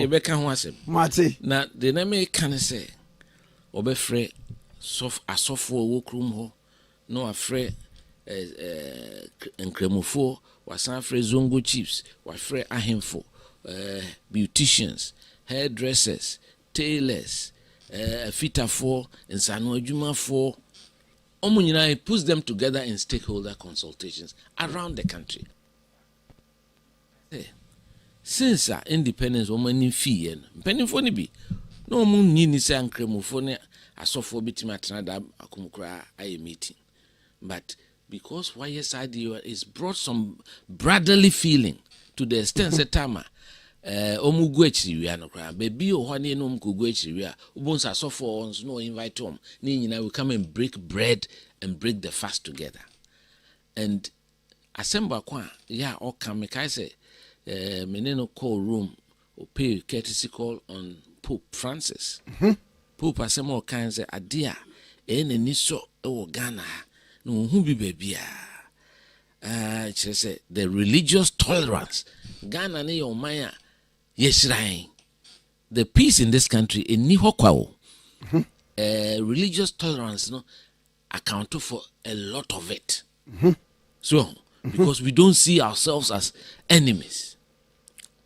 beka ho asem mate na de na me kan say obefre asofo wo krum ho no afre nkramufo wasan afre zongo chiefs wafre ahemfo beauticians, hairdressers, tailors, fitafo, nsano adwumafo. He puts them together in stakeholder consultations around the country. Since our independence, woman fee penny for be no moon ni say ankramufo asofo bitima tena akumukra aye meeting. But because YSID is brought some brotherly feeling to the extent that tama omugu echiri no kra baby o hwane no mkugu echiri ubonsa so for ons no invite him ni nyina we come and break bread and break the fast together. And assemble kwa ya o come kai say meneno call room or pay courtesy call on Pope Francis. Pope asemo kan say adia ni so e Ghana no hu bi baby say the religious tolerance Ghana ne your maya yes right. The peace in this country ni hokwa religious tolerance no account for a lot of it. So because we don't see ourselves as enemies.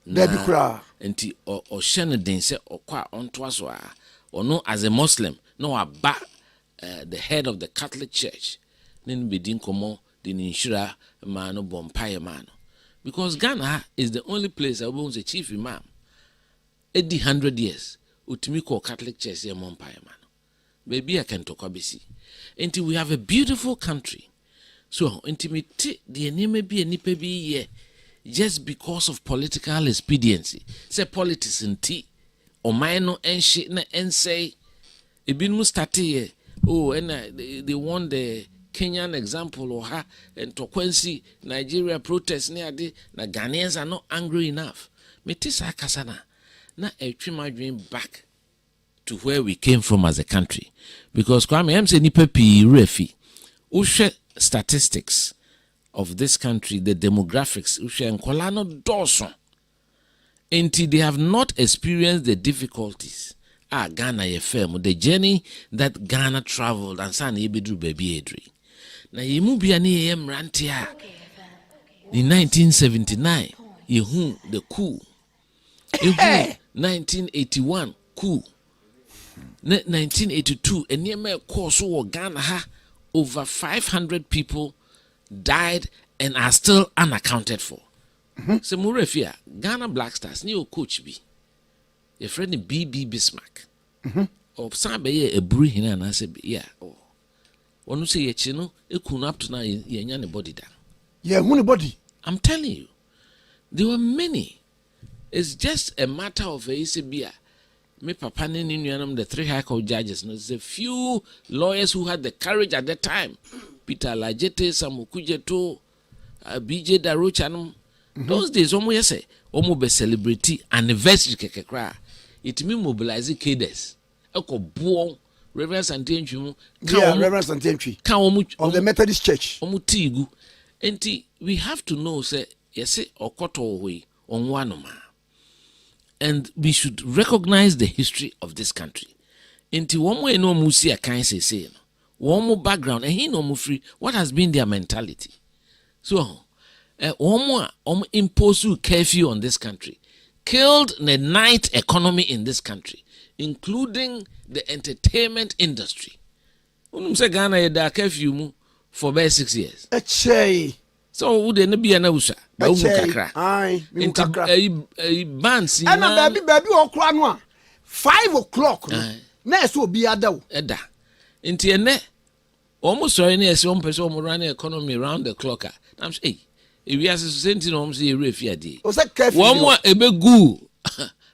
Enti o shenedin say okwa onto so or no as a Muslim no aba the head of the Catholic Church nen bedin komo the inshira mano bompire mano. Because Ghana is the only place that owns a chief imam. 100 years, utimi ko Catholic Church here bompire mano. Baby I can talk abisi. Until we have a beautiful country. So intimate the enemy be nipe be ye just because of political expediency. Say politics in tea or minor and shit na and say it been mustati oh and they want the Kenyan example or her and Tokwensi Nigeria protests near the na Ghanaians are not angry enough. Metisa kasana na my dream back to where we came from as a country. Because Kwame M say nipa pi refi ushe statistics of this country, the demographics ushe nkola no doso until they have not experienced the difficulties. Ghana ye firm the journey that Ghana traveled and san yebedru baby edri. Na yemu bia ne ye mrantia in 1979 yehu the coup. 1981 coup. 1982 enye course wo Ghana ha over 500 people died and are still unaccounted for. So Murefia Ghana Black Stars ni o coach bi. Your friend BB Bismarck. Or Sabe a brew hina and I said, yeah, oh. One say ye chino, it couldn't up to now ye body down. Yeah, money body. I'm telling you, there were many. It's just a matter of a beer. Me papa in the 3 high court judges. There's a few lawyers who had the courage at that time. Peter Lajete, Samukujeto, BJ Daruchanum. Those days, almost say, almost be celebrity anniversary kekekra. It mean mobilize cadres. Eko buon Reverend Santenchu. Yeah, Reverend Santenchu. Of the Methodist Church. Omutigu. Enti we have to know say yes okoto we on wanoma. And we should recognize the history of this country. Enti one way no musi akan say no. One more background and he no mu free. What has been their mentality? So one more impose curfew on this country. Killed the night economy in this country, including the entertainment industry. Unum say Ghana ye da curfew mu for about 6 years. So would there be an usa? Aye, a bands. And a baby or cranwa 5 o'clock. Next will be a dough. Eda. Into a net almost sorry near some person running economy around the clock. I'm saying. If we are sending home, see a refugee. One more a big goo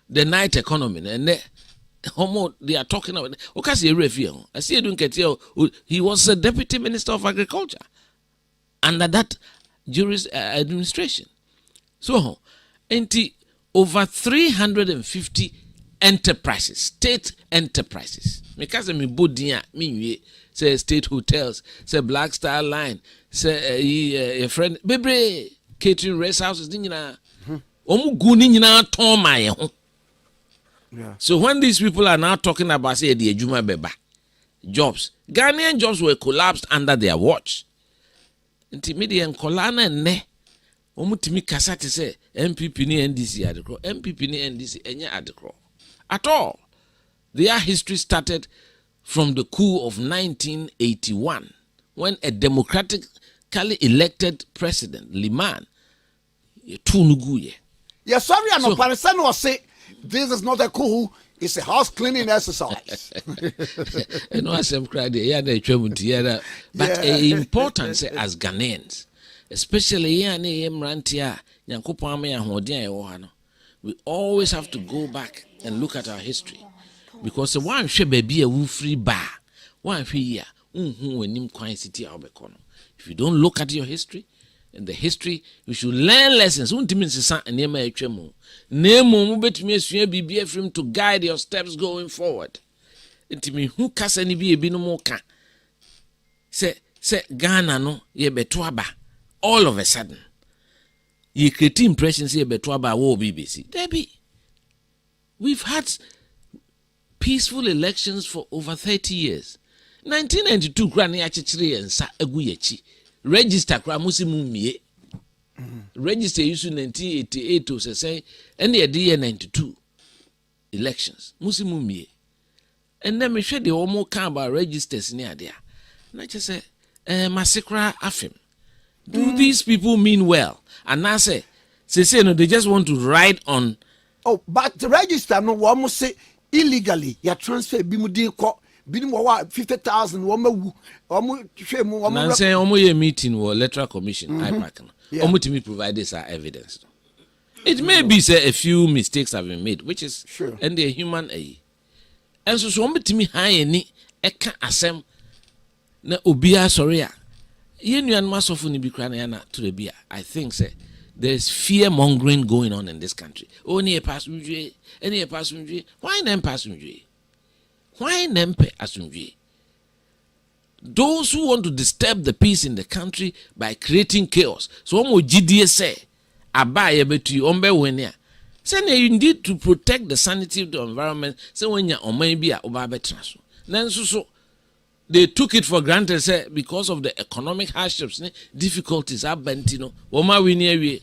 the night economy, and homo they are talking about. Okay, see a refugee. I see you don't get here. He was a deputy minister of agriculture under that administration. So, over 350 enterprises, state enterprises. Because me bodia me say state hotels, say Black Star Line, say a friend Bebre catering rest houses ni nyina. Omu gu ni nyina ton ma ye ho. Yeah. So when these people are now talking about say the ejuma beba jobs, Ghanaian jobs were collapsed under their watch. Nti media nkolana ne omutimi kasa te say MPP ni NDC adekro, MPP ni NDC enye adekro at all. Their history started from the coup of 1981 when a democratically elected president Liman tunuguye. Yeah, sorry, I'm not Palestine was say this is not a coup, it's a house cleaning exercise. You know, as I'm crying, yeah, but important say as Ghanaians, especially we always have to go back and look at our history. Because the one she baby a free bar, one here, if you don't look at your history, and the history, you should learn lessons. To guide your steps going forward. Who can be a binomoka? Say Ghana no ye betuaba all of a sudden. Ye create impressions ye betuaba wo BBC. Debbie, we've had peaceful elections for over 30 years. 1992 grani achichiri ensa eguyechi. Register kra musimu mie. Register issue 1988 to say any year 92 elections. Musimu mie. And then me share the omo kan about registers near there. And I just say, massacre afim. Do these people mean well? And I say no, they just want to ride on. Oh, but the register no one say illegally. You transfer bimudi ko. Binim wa 50,000 woman and say omo meeting or electoral commission IPAC omo to me provide this evidence. It may be say a few mistakes have been made, which is sure, and they're human and so omo to me high any eka asem na obia sorry a yenu an masofu ni bi kra na yana to the bia. I think say there is fear mongering going on in this country. Only a passenger, any a passenger. Why nem passenger? Why nempe asumvi? Those who want to disturb the peace in the country by creating chaos. So omo GDS say abaye betu ombe wenia. Say you need to protect the sanity of the environment. Say when ya oman bi a oba betraso. Then so they took it for granted say because of the economic hardships, difficulties abentino. Oma wini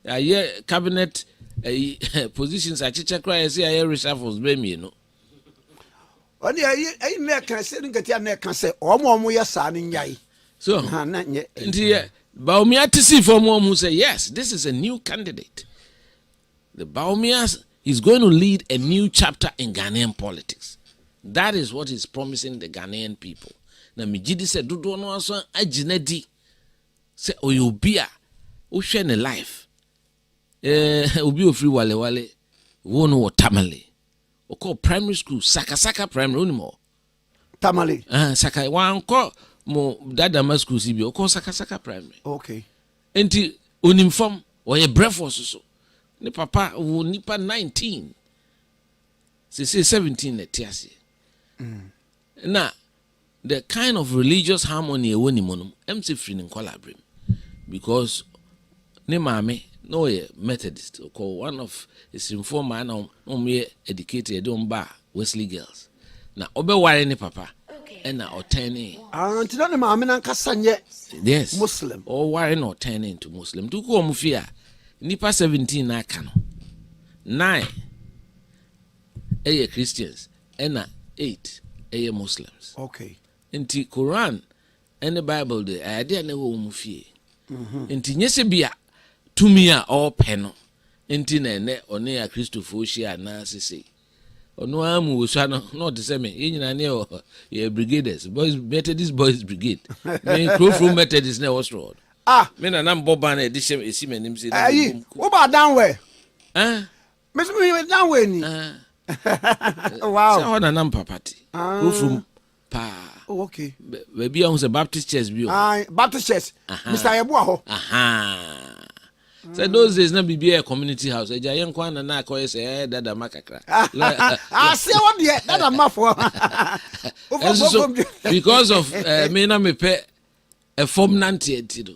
awie cabinet positions achicha kra say aye reshuffles be me no. Only I can say can say omo ya sa ni nyai. So Baumia to see from one who say yes, this is a new candidate. The Baumia is going to lead a new chapter in Ghanaian politics. That is what he's promising the Ghanaian people. Na mijidi se dudu no aso aginedi se oyobia wo hwe ne life obi ofri wale wo no tamale. We call primary school Saka primary anymore. Tamale. Saka one call mo dada school CB. We call Saka primary. Okay. Enti unimform or a breakfast so. Ni papa wo nipa 19. Say 17 etiasi. Na the kind of religious harmony woni monum MC free in collaborate because ne mame no Methodist or one of his informer now educated ba Wesley girls. Na obe ware ni papa and na otene. Anti no mame na nkasa nye yes Muslim. Or ware no turn into Muslim. Tu ko omufia nipa 17 na aka no. 9 Christians and na 8 Muslims. Okay. Inti Quran and the Bible the idea na wo omufie. Inti nyese bia tumia all peno enti na ne one ya Christopher Shia na sese ono amu wosua no not the same nyina ne ye brigaders boys Methodist boys brigade me from Methodist na was road me na nam boba na edishem esimanim se wo ba down where me down where ni wow so na nam papati from pa okay baby on the Baptist church bi Baptist church Mr. Yeboa ho so those days na be a community house eja yen kwa na ko say dada makakra say what the dada mafo because of me na me pe a form nanti entido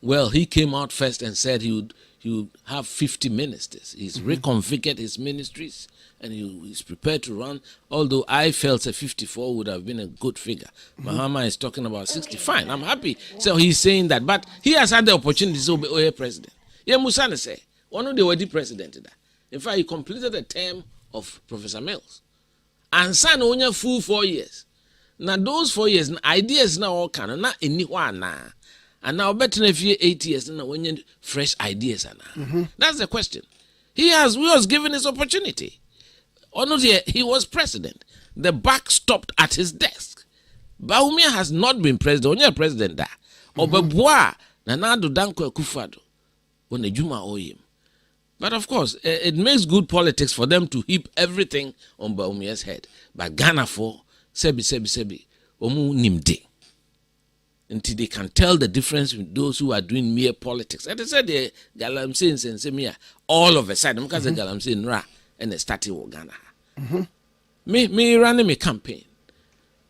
Well, he came out first and said he would have 50 ministers. He's reconfigured his ministries and he's prepared to run. Although I felt a 54 would have been a good figure. Mahama is talking about 60. Fine, I'm happy. So he's saying that. But he has had the opportunity to be a president. Yeah, Musane say, one of the already president. In fact, he completed the term of Professor Mills. And son only full 4 years. Now those 4 years, ideas now all kind of not anyone now. And now better if you 8 years now when you fresh ideas now. That's the question. We was given his opportunity. Or not here, he was president. The buck stopped at his desk. Bawumia has not been president. Only president da. Obebwa na nado danko Akufo-Addo. When the Juma owe him. But of course, it makes good politics for them to heap everything on Bawumia's head. But Ghana for sebi omu nimde. Until they can tell the difference with those who are doing mere politics. And they said the Galamsey and Semia all of a sudden because the Galamsey in Ra and they started with Ghana. Me running my campaign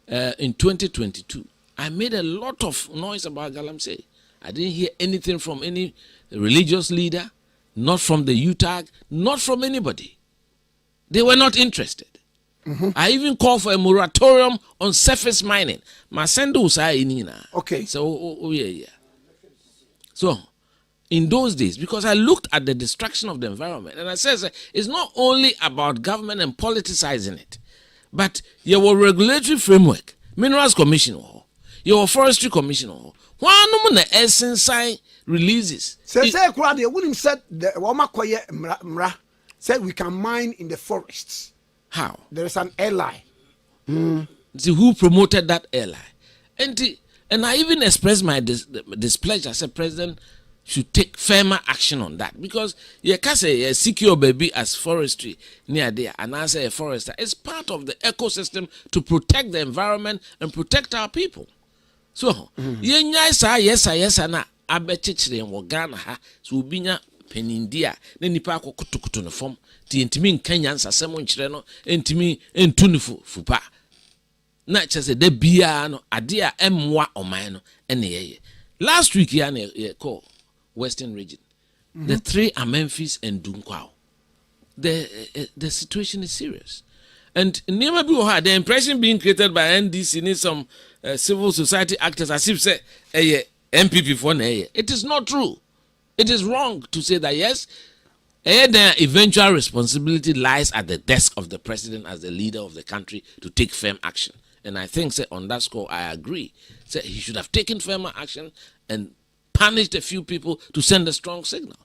in 2022. I made a lot of noise about Galamsey. I didn't hear anything from any religious leader, not from the UTAG, not from anybody. They were not interested. I even called for a moratorium on surface mining. Okay. So, yeah. So, in those days, because I looked at the destruction of the environment, and I said it's not only about government and politicizing it, but your regulatory framework, Minerals Commission, your Forestry Commission, one the essence releases. Said we can mine in the forests. How? There is an ally. See who promoted that ally. And I even expressed my displeasure. I said, President should take firmer action on that. Because you can say secure baby as forestry near there. And I say a forester. It's part of the ecosystem to protect the environment and protect our people. So, yes, na abechichire in Ghana ha. So, binya penindia. Then nipa ko kutukutu no form. Ti ntimi nkanya nsasem nkyere no ntimi ntunu fupa na chese de bia no ade a emwa oman no ene ye last week ya na call Western region the three are Memphis and Dunkwao. The situation is serious and never be the impression being created by NDC need some civil society actors as if say MPP for na it is not true. It is wrong to say that yes. The eventual responsibility lies at the desk of the president as the leader of the country to take firm action. And I think on that score, I agree. He should have taken firmer action and punished a few people to send a strong signal.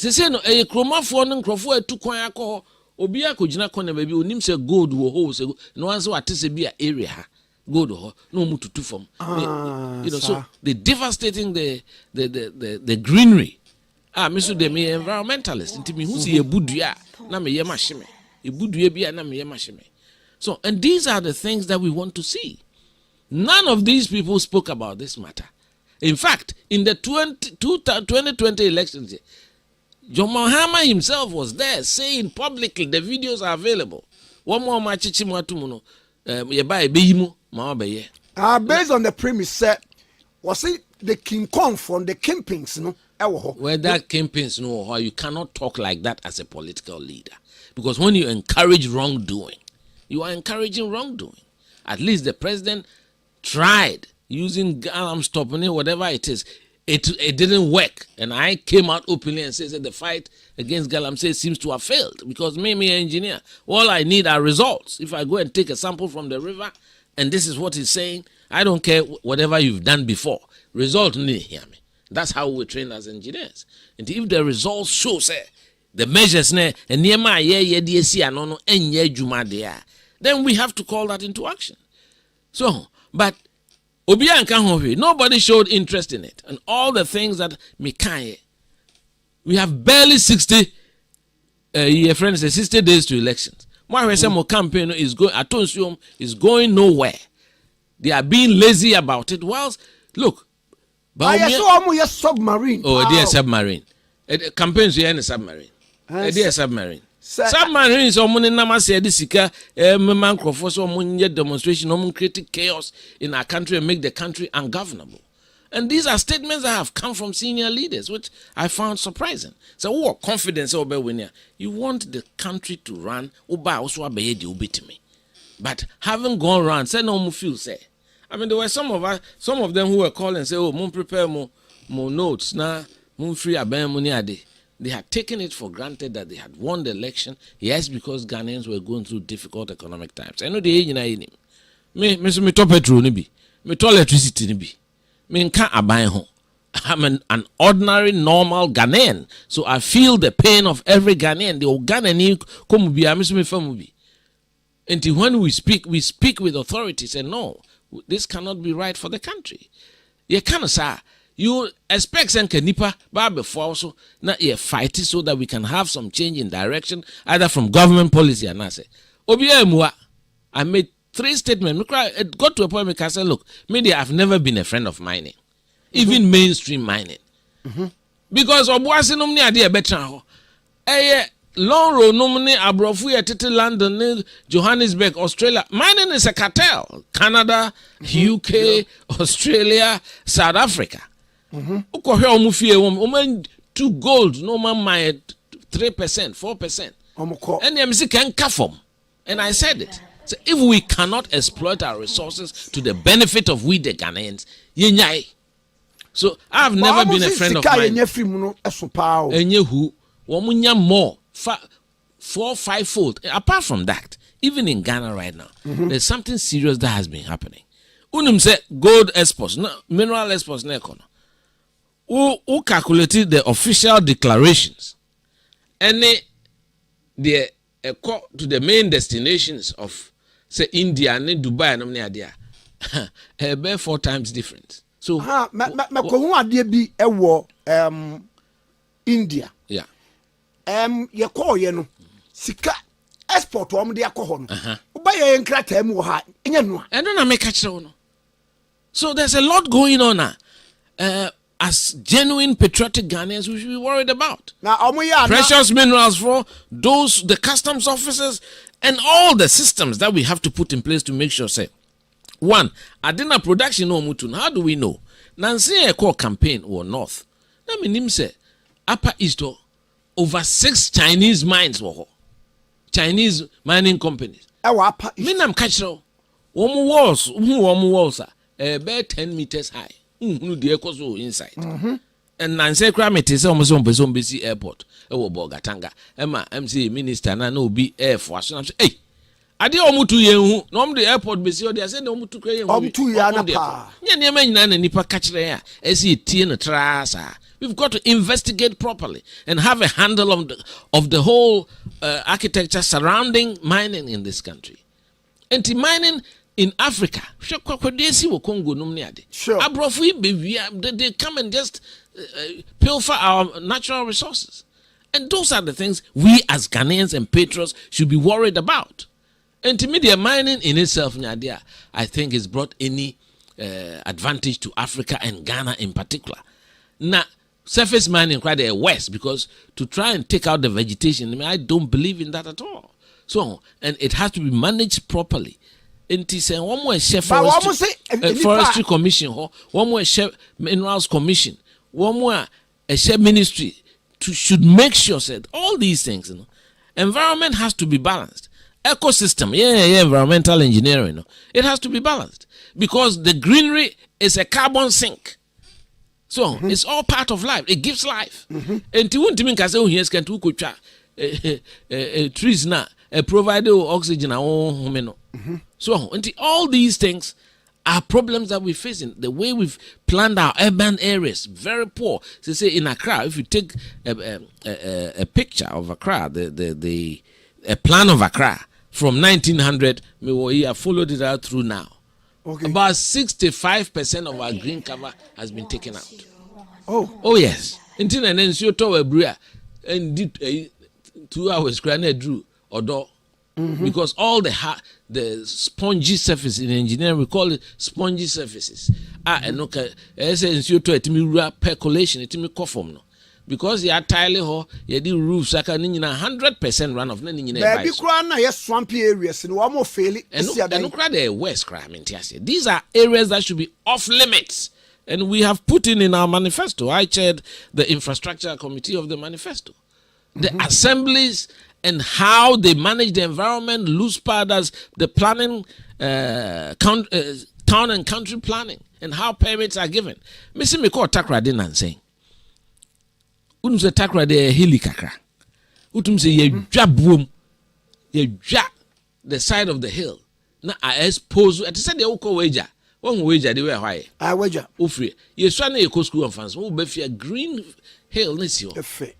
No, a chroma for no to kwaya ko obia ko jina ko na baby onim se gold wo ho se no one so atese bi area gold ho no mu tutu fam. So they devastating the greenery. Misu de me environmentalist. Inti mi husi ebudua na me ye mashime. Ebudua bia na me ye mashime. So, and these are the things that we want to see. None of these people spoke about this matter. In fact, in the 2020 elections, John Mahama himself was there saying publicly, the videos are available. One more machichi mwatumuno, yeba ebeyimo, mawabeye. Based on the premise, was it the King Kong from the Kingpins, no? Well, that Kingpins, no, you cannot talk like that as a political leader. Because when you encourage wrongdoing, you are encouraging wrongdoing. At least the president tried using arm stopping, whatever it is. It didn't work. And I came out openly and said that the fight against Galamsey seems to have failed. Because me, engineer, all I need are results. If I go and take a sample from the river, and this is what he's saying, I don't care whatever you've done before. Result, need hear me. That's how we train as engineers. And if the results show, say, the measures, then we have to call that into action. So, but nobody showed interest in it. And all the things that we have barely 60 days to elections. My campaign is going nowhere. They are being lazy about it. Whilst, look, submarine. Oh, dear submarine. Campaigns here in a submarine. Dear submarine. Submarine is almost namase disika mangrove so demonstration creating chaos in our country and make the country ungovernable. And these are statements that have come from senior leaders, which I found surprising. So, what confidence over when you want the country to run, but having gone around, say no more feel say. I mean, there were some of them who were calling and say, "Oh, moon prepare more notes now, moon free money." They had taken it for granted that they had won the election. Yes, because Ghanaians were going through difficult economic times. I know the age in me top petrol ni bi, me to electricity ni bi. Me nka aban ho. I'm an ordinary, normal Ghanaian. So I feel the pain of every Ghanaian. The Ghanaian come be me famu. Until when we speak with authorities and no, this cannot be right for the country. You can't say you expect some nipa before also na you fight it so that we can have some change in direction either from government policy and I say I made 3 statements. It got to a point where I said, look, media have never been a friend of mining, even mainstream mining. Because Obuasi no mni ade betra ho. Long road no mni abrofu ye tete London, Johannesburg, Australia. Mining is a cartel. Canada, UK, Australia, South Africa. Uko hwe omu fie omu 2 gold no man mine 3%, 4%. And you see can kafom. And I said it. So if we cannot exploit our resources to the benefit of we the Ghanaians, yenyai. So I've never been a friend of mine. And who womunya more 4-5 fold. Apart from that, even in Ghana right now, there's something serious that has been happening. Unum say gold exports, no, mineral exports, no econo. Who calculated the official declarations? Any the to the main destinations of say India and Dubai and Omniadia, about 4 times different. So India. Yeah. You call you sika export de akọ no. Buy your nkrata mu ha. I don't make catch no. So there's a lot going on now. As genuine patriotic Ghanaians, we should be worried about. Now, precious minerals for those, the customs officers, and all the systems that we have to put in place to make sure, say, one, adina production no mutun. How do we know? Nancy a call campaign or north. Let me name say, upper east over 6 Chinese mines were Chinese mining companies. Minam catch walls are about 10 meters high. The echo so inside. And Nancy Kramit is almost on Bezombi Airport. Bogatanga. Emma MC Minister na no be Air Force. Hey, I did almost 2 years. No, the airport be sure they said almost 2 years. 2 years. Yeah, nipa catch there. As he teen trasa. We've got to investigate properly and have a handle of the whole architecture surrounding mining in this country. Anti-mining in Africa, sure. They come and just pilfer our natural resources. And those are the things we as Ghanaians and patriots should be worried about. Intermediate mining in itself, I think, has brought any advantage to Africa and Ghana in particular. Now, surface mining quite a west because to try and take out the vegetation, I don't believe in that at all. So, and it has to be managed properly. And one more chef forestry commission, one more chef minerals commission, one more a chef ministry should make sure that all these things, environment has to be balanced. Ecosystem, environmental engineering, it has to be balanced because the greenery is a carbon sink. So it's all part of life. It gives life. And to want to make us here can trees now provide oxygen. So all these things are problems that we're facing. The way we've planned our urban areas, very poor. So say in Accra, if you take a picture of Accra, a plan of Accra from 1900, we have followed it out through now. Okay. About 65% of our green cover has been taken out. Oh yes. Until and then you told a brewer and did 2 hours granite drew or door. Because all the spongy surface in engineering, we call it spongy surfaces. And okay, as you to it me percolation, it me conform no. Because you are tiling ho, you do roofs like 100% run off. Baby, na yes swampy areas and one more failing. And look at the west crime. These are areas that should be off limits And we have put in our manifesto. I chaired the infrastructure committee of the manifesto. The assemblies and how they manage the environment, loose powders, the planning, town and country planning, and how permits are given. Missy me call Takradi and saying, Utum se Takradi a hilly kakra. Utum se ye jab boom, ye jab the side of the hill. Na I expose at the Oko wager. One wager they were high. I wager. Ufri. Ye swan a co school of fans. Who be a green hill nisio. Fe.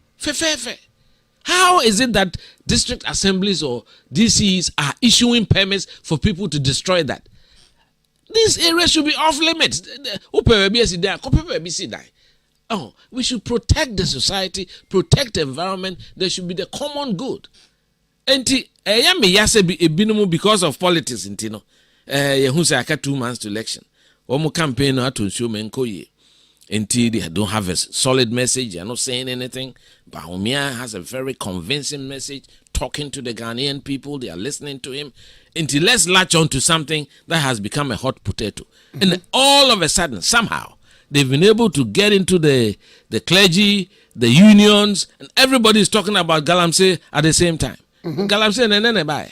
How is it that district assemblies or DCs are issuing permits for people to destroy that? This area should be off limits. Oh, we should protect the society, protect the environment. There should be the common good. Because of politics, intino. Who say I got 2 months to election. One more campaign to show me until they don't have a solid message, they're not saying anything. Bawumia has a very convincing message, talking to the Ghanaian people, they are listening to him. Until let's latch on to something that has become a hot potato. And all of a sudden, somehow, they've been able to get into the clergy, the unions, and everybody is talking about Galamsey at the same time. Galamsey and Nenebe.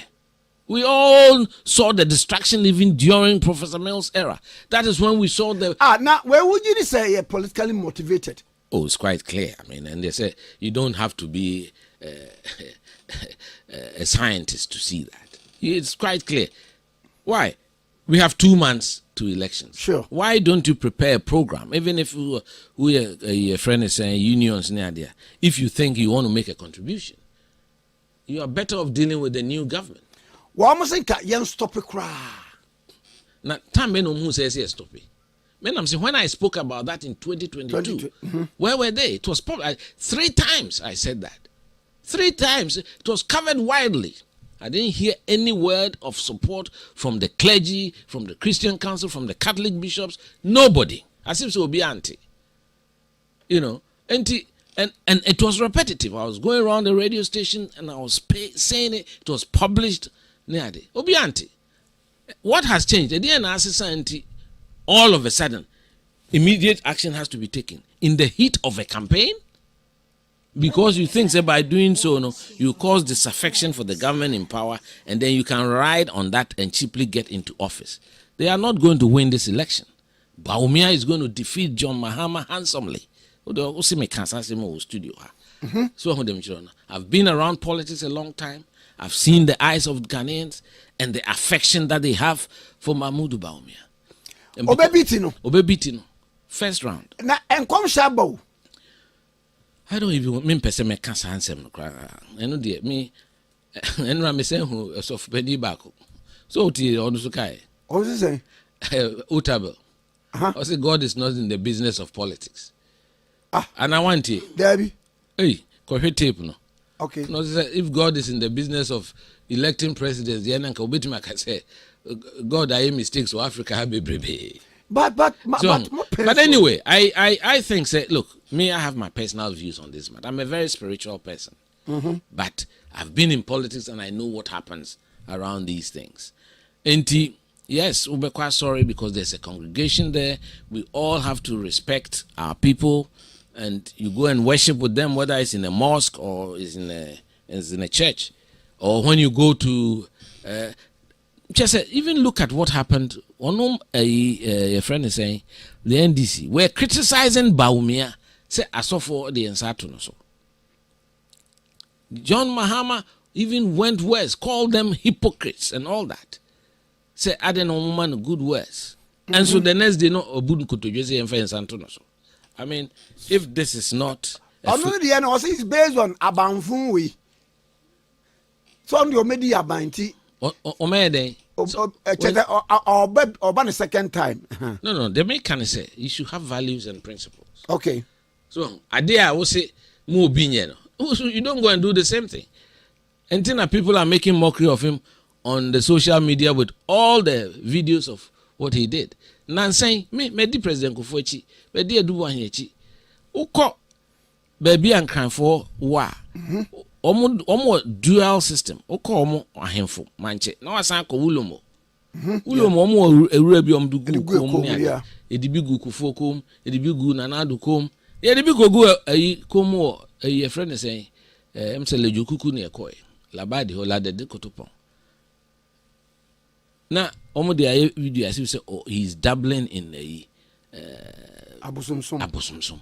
We all saw the distraction even during Professor Mills' era. That is when we saw the... now, where would you say you're politically motivated? Oh, it's quite clear. I mean, and they say you don't have to be a scientist to see that. It's quite clear. Why? We have 2 months to elections. Sure. Why don't you prepare a program? Even if your friend is saying unions near there, if you think you want to make a contribution, you are better off dealing with the new government. What must I stop a cry? Now, time men who says yes, stop it. Men, I'm saying when I spoke about that in 2022, where were they? It was probably 3 times I said that. 3 times it was covered widely. I didn't hear any word of support from the clergy, from the Christian Council, from the Catholic bishops. Nobody. As if it would be anti. You know, and it was repetitive. I was going around the radio station and I was saying it. It was published. Obianti. What has changed? All of a sudden, immediate action has to be taken in the heat of a campaign, because you think that by doing so, no, you cause disaffection for the government in power, and then you can ride on that and cheaply get into office. They are not going to win this election. Bawumia is going to defeat John Mahama handsomely. So I've been around politics a long time. I've seen the eyes of Ghanaians and the affection that they have for Mahmoud Bawumia. Obebitino. First round. And come Shabo. I don't even mean person me cancer handsome. I know dear me. And I'm saying who a soft penny back. So tea on the Sukai. What does it say? Utable. I say God is not in the business of politics. And I want it. Debbie. Hey, correct tape no. Okay. No, if God is in the business of electing presidents, the end can say, God, I mistakes for Africa have a baby. But anyway, I think say, look, me, I have my personal views on this matter. I'm a very spiritual person, but I've been in politics and I know what happens around these things. And yes, we're quite sorry because there's a congregation there. We all have to respect our people. And you go and worship with them, whether it's in a mosque or it's in a church, or when you go to just even look at what happened. A friend is saying the NDC were criticizing Bawumia. Say I saw for the Ensatuno. So John Mahama even went worse, called them hypocrites and all that. Say I don't know man good words. And so the next day no Obun Kutojosi and Ensatuno. So I mean, if this is not... it's based on Abanfunwi. So on your media banti. Omede. Or the second time. No, they may kind of say you should have values and principles. Okay. So, I will say, more opinion. You don't go and do the same thing. And then people are making mockery of him on the social media with all the videos of what he did. Now saying, me di President Kufuchi, me di Edu Wanyechi. Uko, baby and crying for wa. Omo dual system. Uko omo ahemfo manche. Na wasan ko wulomo. Ulo mo ewura bi om du gu kom ne edibi gu kufo kom edibi gu nanado kom edibi gu ayi kom wo ayi friend say emsele jokuku ne ekoy labadi ho la de kotopon na omo de ayi video as say oh he's dabbling in ayi abosomsom.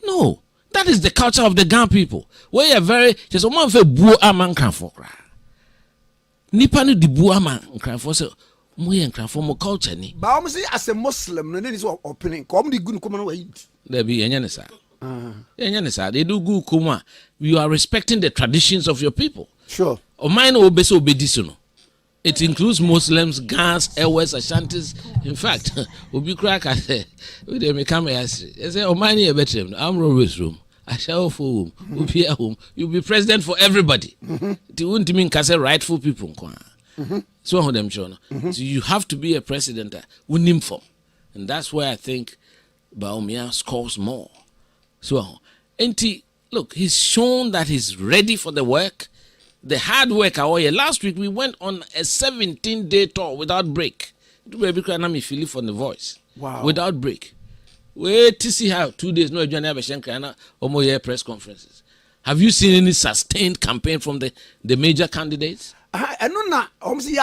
No, that is the culture of the Ghana people. We are very just omo fe buo aman kan for kra nipa no di buo aman kan for say mo culture ni. But I'm saying as a Muslim, no need to opening. Come the good come on wait. There be enyanisa. Enyanisa. They do good kuma. You are respecting the traditions of your people. Sure. O mine obeso obedisono. It includes Muslims, Gans, Ewes, Ashantis. In fact, obi crack say we dey make am yasri. They say o mine e betrem. I'm always room. I shall for home. Obi at home. You be president for everybody. It won't mean say rightful people. So on them show. So you have to be a president winning for, and that's where I think Bawumia scores more. So look, he's shown that he's ready for the work, the hard work. Last week we went on a 17-day tour without break. Baby cry me feel from the voice. Wow. Without break. Wait to see how 2 days no journey have press conferences. Have you seen any sustained campaign from the major candidates? I know na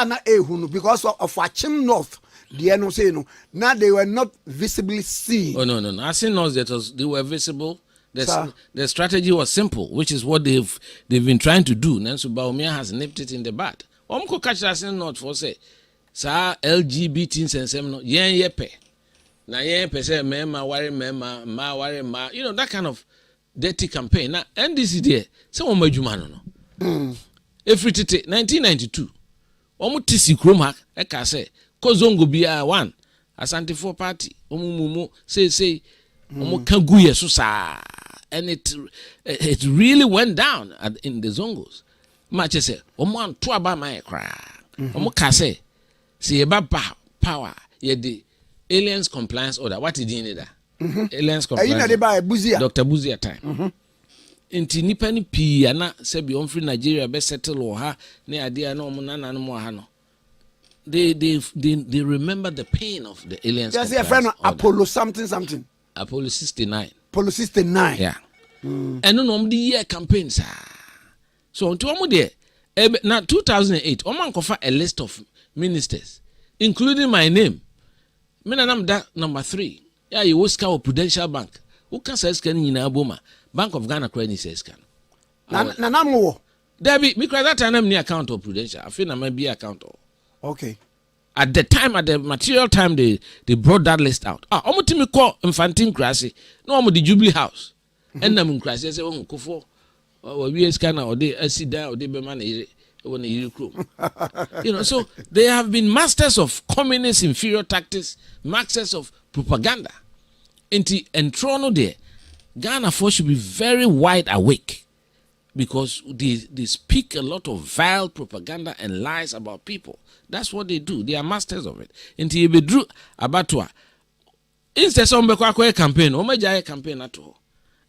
na ehunu because of Achim North. The no say no. Now they were not visibly seen. Oh no. I seen North they were visible. The strategy was simple, which is what they've been trying to do. Nancy Bawumia has nipped it in the bud. Omko catch us in North for say, sa LGBT sensem no yen yepe. Na yen pe say mema worry mema ma worry ma. You know that kind of dirty campaign. Now NDC there, say one majuma no. Every 1992 omo tisi krom ha e ka say kozongo bia one Asante for party omo say omo kan gu yeso sa and it really went down in the zongos match say omo anto aba man kra omo ka say e ba power ye the aliens compliance order what did you need that aliens compliance Dr. Buzia time inti nipa ni pii ana sebi onfri Nigeria be settle wo ha na ade na omo nana no mo ha no they remember the pain of the aliens. There's a friend Apollo something Apollo 69 yeah and no the year campaigns so unto omo there na 2008 omo ankofa a list of ministers including my name me na nam that number 3 yeah you was ka Prudential Bank who can say scan nyina boma Bank of Ghana credit says can. Na namwo. There be because that time ni account of Prudential. I feel na my be account. Okay. At the material time they brought that list out. Omo timi call Infantine Krasi. No omo the Jubilee House. And nam Krasi say omo kofo. We scan or they asida or they be man you know, so they have been masters of communist inferior tactics, masters of propaganda. And Toronto there. Ghana folks should be very wide awake because they speak a lot of vile propaganda and lies about people. That's what they do. They are masters of it. Until you be drew abatwa. Instead some campaign, campaign at all.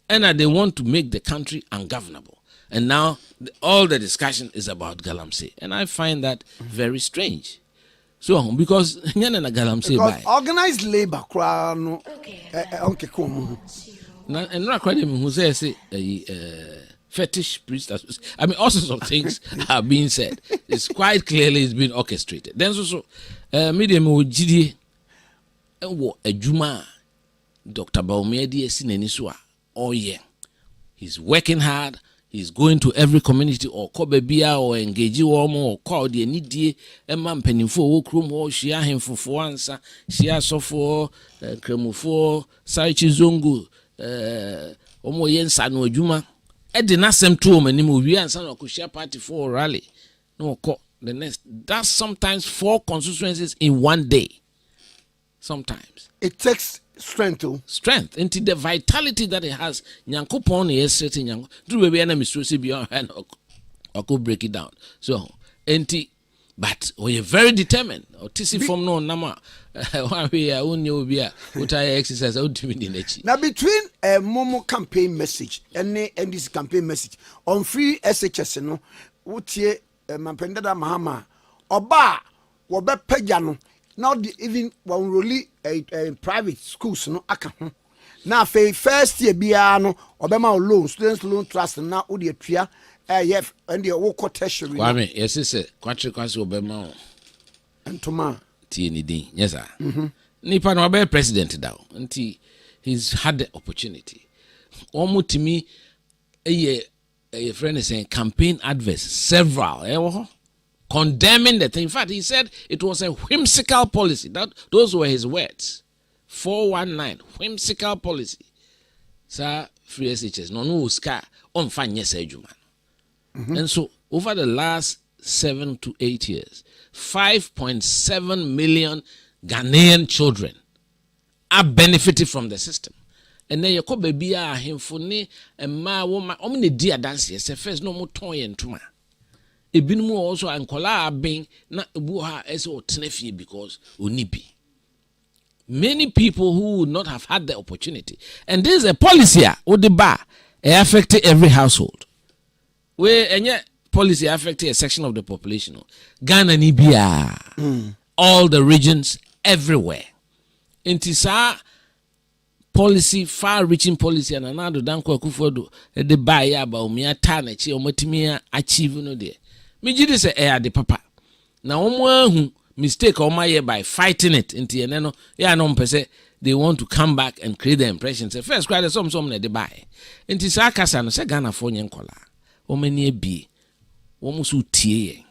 And they want to make the country ungovernable. And now all the discussion is about Galamsey. And I find that very strange. So because organized labor and not quite who says fetish priest. I mean, all sorts of things are being said. It's quite clearly it's been orchestrated. Then so medium GD a Juma Dr. Bawumia DSC oh yeah. He's working hard. He's going to every community or Kobebia or engage or call the Nidie and Mampenny for Okrum or share him for answer, share so for Kremufo, Saichi Zungu, Omo Yensa no Juma. Edina sem to many movie and son of share party for rally. No, the next. That's sometimes 4 constituencies in one day. Sometimes. It takes strength into the vitality that it has. Nyankopon is setting yang do baby enemy so beyond hand or could break it down. So but we are very determined. Or tisi from no nama we are only exercise out to me. Now between a Momo campaign message and this campaign message on free SHS no would ye Mampenda Mahama Oba wɔbɛpagya no na ɔde even wɔnroli private schools no aka ho na afei first year biara no ɔbɛma wo loan students loan trust na wode atua ɛyɛ ɛndeɛ wokɔ tertiary kwame yɛse sɛ kwatre kwase ɔbɛma wo ntoma tie ne din yes sir nipa no ɔbɛyɛ president da nti he's had the opportunity ɔmotumi a friend is saying campaign adverts several condemning the thing. In fact, he said it was a whimsical policy. Those were his words. 419 whimsical policy. Sir, free SHS no ska on fine yes ejuma. And so over the last 7 to 8 years, 5.7 million Ghanaian children are benefiting from the system. And then you call baby him for ne and ma woman omni dear dance yes first no more toy and tuma. Ebinmu also ankola abin na buha eso tenefie because unibi. Many people who would not have had the opportunity. And this is a policy or the bar affecting every household. Where any policy affecting a section of the population. Ghana Nibia. All the regions everywhere. Intisa policy, far-reaching policy, and another danko kufodo the buy about me a tarnish or motimia achieve no there. Me jidi say the papa. Now who mistake on my by fighting it into no no pese they want to come back and create the impression. Say first cry some they buy. Into Sakasa no say Ghana for nyankola. Omeni be womusu tie.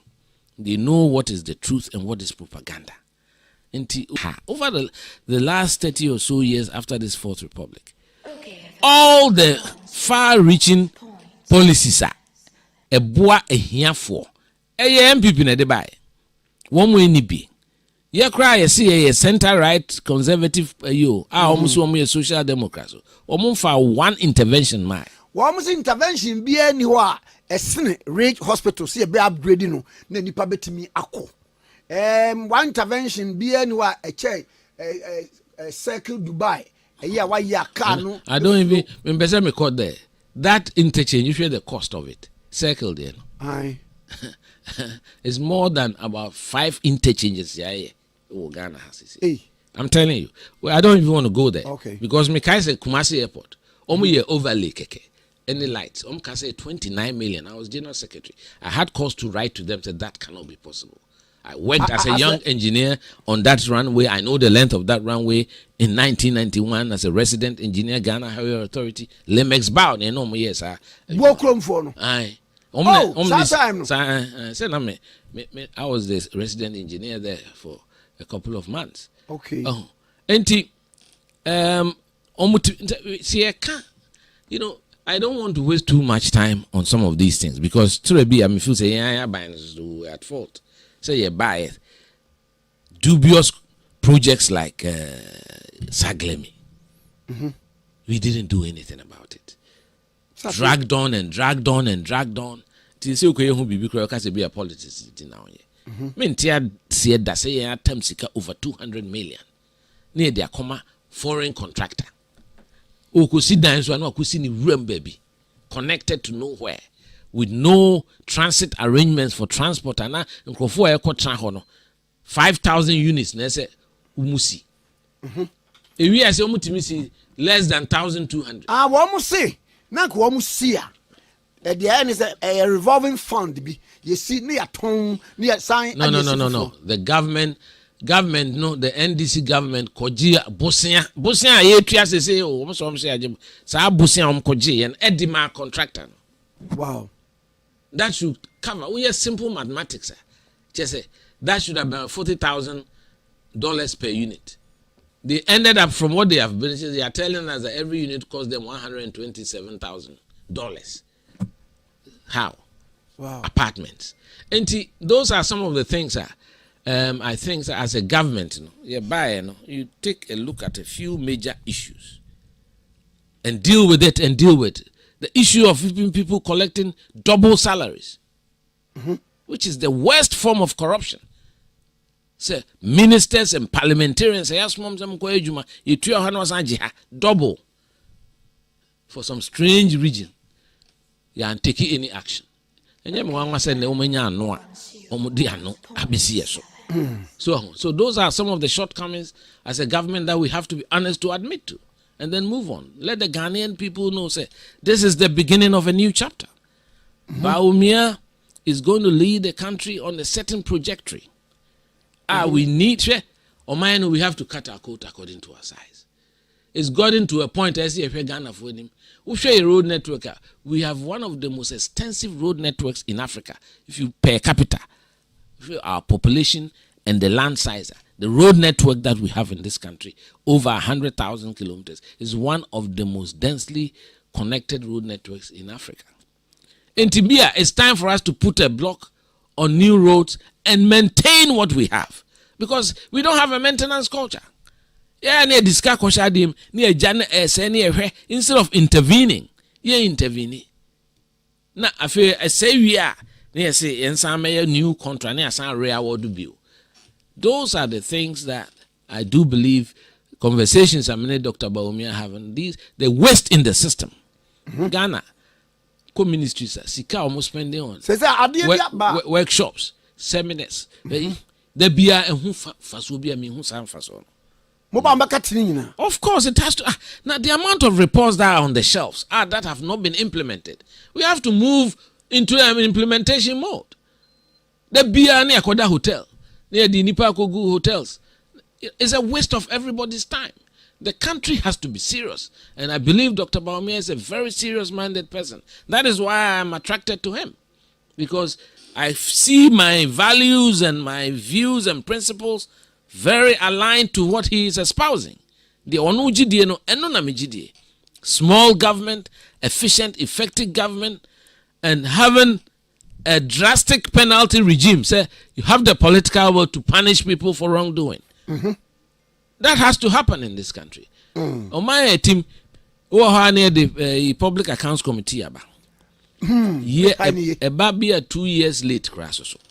They know what is the truth and what is propaganda. Over the last 30 or so years after this Fourth Republic, all the far-reaching policies are a boa a here for a MPP na de buy. One way ni be. You cry a center right conservative almost one social democrats. Almost for one intervention my. Almost intervention be anywhere a sin rate hospital see a be upgrading no na nipa betimi akọ. One intervention be anywhere a circle Dubai. No. I don't even remember me caught there. That interchange, you share the cost of it. Circle there. Aye. It's more than about 5 interchanges. Yeah. Oh, Ghana has it. Hey. I'm telling you. Well, I don't even want to go there. Okay. Because me say Kumasi Airport. Ye overlay keke. Any lights. Say 29 million. I was general secretary. I had cause to write to them said that cannot be possible. I worked as a young engineer on that runway. I know the length of that runway in 1991 as a resident engineer, Ghana Highway Authority. Lemex bound, you know, yes, sir. Welcome for no. Aye. Sometime. I was the resident engineer there for a couple of months. Okay. Oh, and you know, I don't want to waste too much time on some of these things because to be, I mean, feel say we're at fault. Say you buy dubious projects like Saglemi. We didn't do anything about it. Dragged on and dragged on and dragged on. Till say okay, who be because be a politics now. Me ntia see that say ya term sika over 200 million. Near their comma foreign contractor. O could see down so no could see ni room baby connected to nowhere. With no transit arrangements for transport and nkrofo e kwotran ho no 5,000 units na say umusi ewi ase omutimi si less than 1,200 wo say na ko wo see at the end is a revolving fund be you see near ton near sign no the government no the NDC government koji bosia ye tua say o mo so say agem sa bosia koji and edima contractor. Wow. That should cover. We have simple mathematics. Just say that should have been $40,000 per unit. They ended up from what they have been. They are telling us that every unit cost them $127,000. How? Wow. Apartments. And those are some of the things. I think as a government, you take a look at a few major issues and deal with it. The issue of people collecting double salaries, which is the worst form of corruption. So ministers and parliamentarians say double for some strange region. You ain't taking any action. And you say no abisi so. So those are some of the shortcomings as a government that we have to be honest to admit to, and then move on. Let the Ghanaian people know, say, this is the beginning of a new chapter. Bawumia is going to lead the country on a certain trajectory. We need, we have to cut our coat according to our size. It's gotten to a point, as if Ghana for him, we share a road network. We have one of the most extensive road networks in Africa. If you per capita, our population and the land size, the road network that we have in this country, over 100,000 kilometers, is one of the most densely connected road networks in Africa. In Tibia, it's time for us to put a block on new roads and maintain what we have, because we don't have a maintenance culture. Instead of intervening, intervening. Now, I feel I say we are new contract, those are the things that I do believe conversations Dr. Bawumia having. These the waste in the system. Ghana ministries sika almost spending on workshops, seminars. There be a of course, it has to. Now, the amount of reports that are on the shelves that have not been implemented, we have to move into an implementation mode. The Bia near Koda Hotel, near the Nipakogu hotels, is a waste of everybody's time. The country has to be serious, and I believe Dr. Bawumia is a very serious-minded person. That is why I'm attracted to him, because I see my values and my views and principles very aligned to what he is espousing. The onujidie no eno na mejidie. Small government, efficient, effective government, and having a drastic penalty regime. Say you have the political will to punish people for wrongdoing. That has to happen in this country. On my team, the Public Accounts Committee about be 2 years late,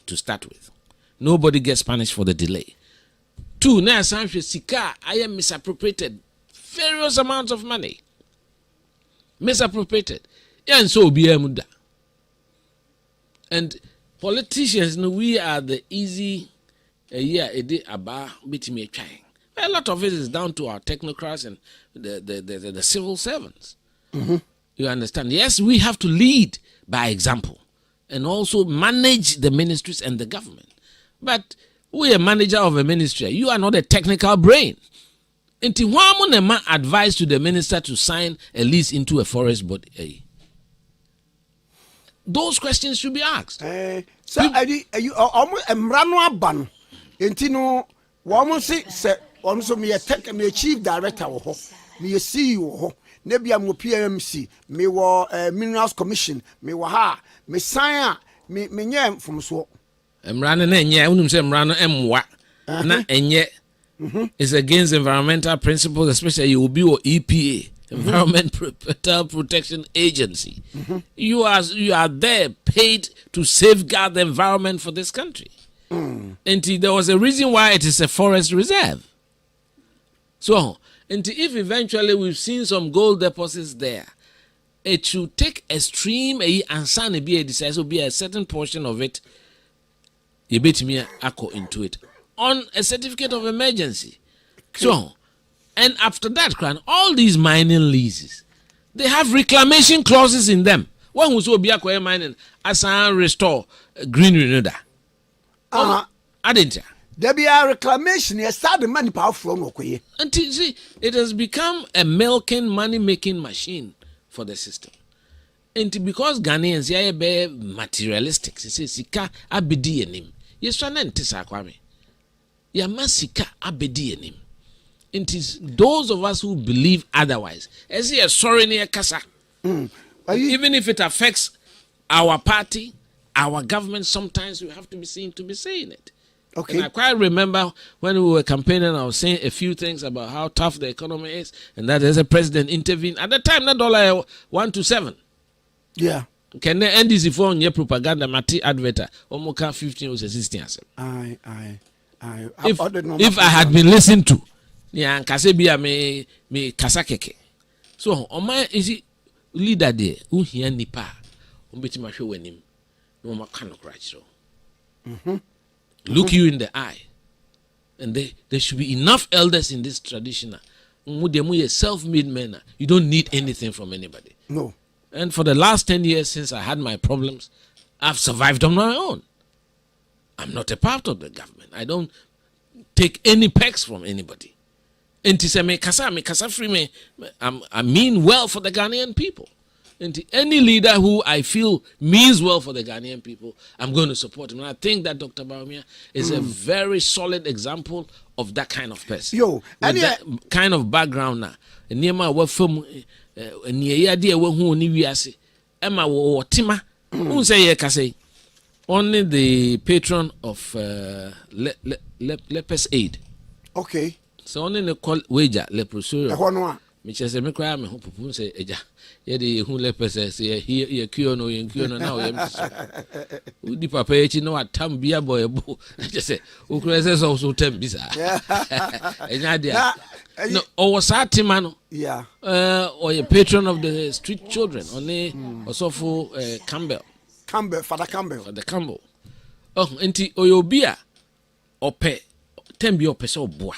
to start with. Nobody gets punished for the delay. 2, now Sika, I am misappropriated various amounts of money. Misappropriated. And so be a muda. And politicians, we are the easy a lot of it is down to our technocrats and the civil servants. You understand? Yes, we have to lead by example and also manage the ministries and the government. But we are manager of a ministry. You are not a technical brain. Until one advice to the minister to sign a lease into a forest body. Those questions should be asked. So, you almost a ban. Intino, woman say, also me a chief director, me a CEO, maybe I'm a PMC, me wa Minerals Commission, me wa me sign, me nyam from so. Running mwa na enye is against environmental principles, especially you will be or EPA, Environmental Protection Agency. You are there paid to safeguard the environment for this country. And there was a reason why it is a forest reserve. So, and if eventually we've seen some gold deposits there, it should take a stream and sun be a decision, be a certain portion of it. You bet me echo into it on a certificate of emergency. So, and after that, all these mining leases, they have reclamation clauses in them. One who's will be acquired mining as restore green renewal. I didn't. There be a reclamation. You start the money powerful. And see, it has become a milking, money-making machine for the system. And because Ghanaians are materialistic, they say sika abedi enim. Yeswana ntisa kwame. Yama sika abedi enim. It is those of us who believe otherwise. As he is sorry near kasa. Even if it affects our party, our government, sometimes we have to be seen to be saying it. Okay. And I quite remember when we were campaigning, I was saying a few things about how tough the economy is, and that as a president intervened. At the time, that dollar 1 to 7. Yeah. Can the NDC phone your propaganda mati adverta almost 15 or 16? If I had been listened to, yeah, Kasebia me kasakeke. So on my is it leader there who hear nipa umbeti masho wenim no makano crutch so. look you in the eye. And there should be enough elders in this tradition. Self-made men. You don't need anything from anybody. No. And for the last 10 years since I had my problems, I've survived on my own. I'm not a part of the government. I don't take any pegs from anybody. And to say me kasa free me, I mean well for the Ghanaian people. And any leader who I feel means well for the Ghanaian people, I'm going to support him. And I think that Dr. Bawumia is a very solid example of that kind of person. Yo, and that kind of background now. Niyama wa from niya dia wa hu ni wiase. Emma wo tima. Who say ye kase? Only the patron of lepers aid. Okay. So only the call wager leprosaria. Which is a micro me who pupu say eja. Ye de hu lepers say ye kio no now ye mso. Udi papa echi no atam bia boy bo. Just say o krese so tem bisa. Enya dia. No, or satima no. Yeah. Or a patron of the street children. Only also for Father Campbell. Father Campbell. Oh, enti oyobia ope tembi ope so boa.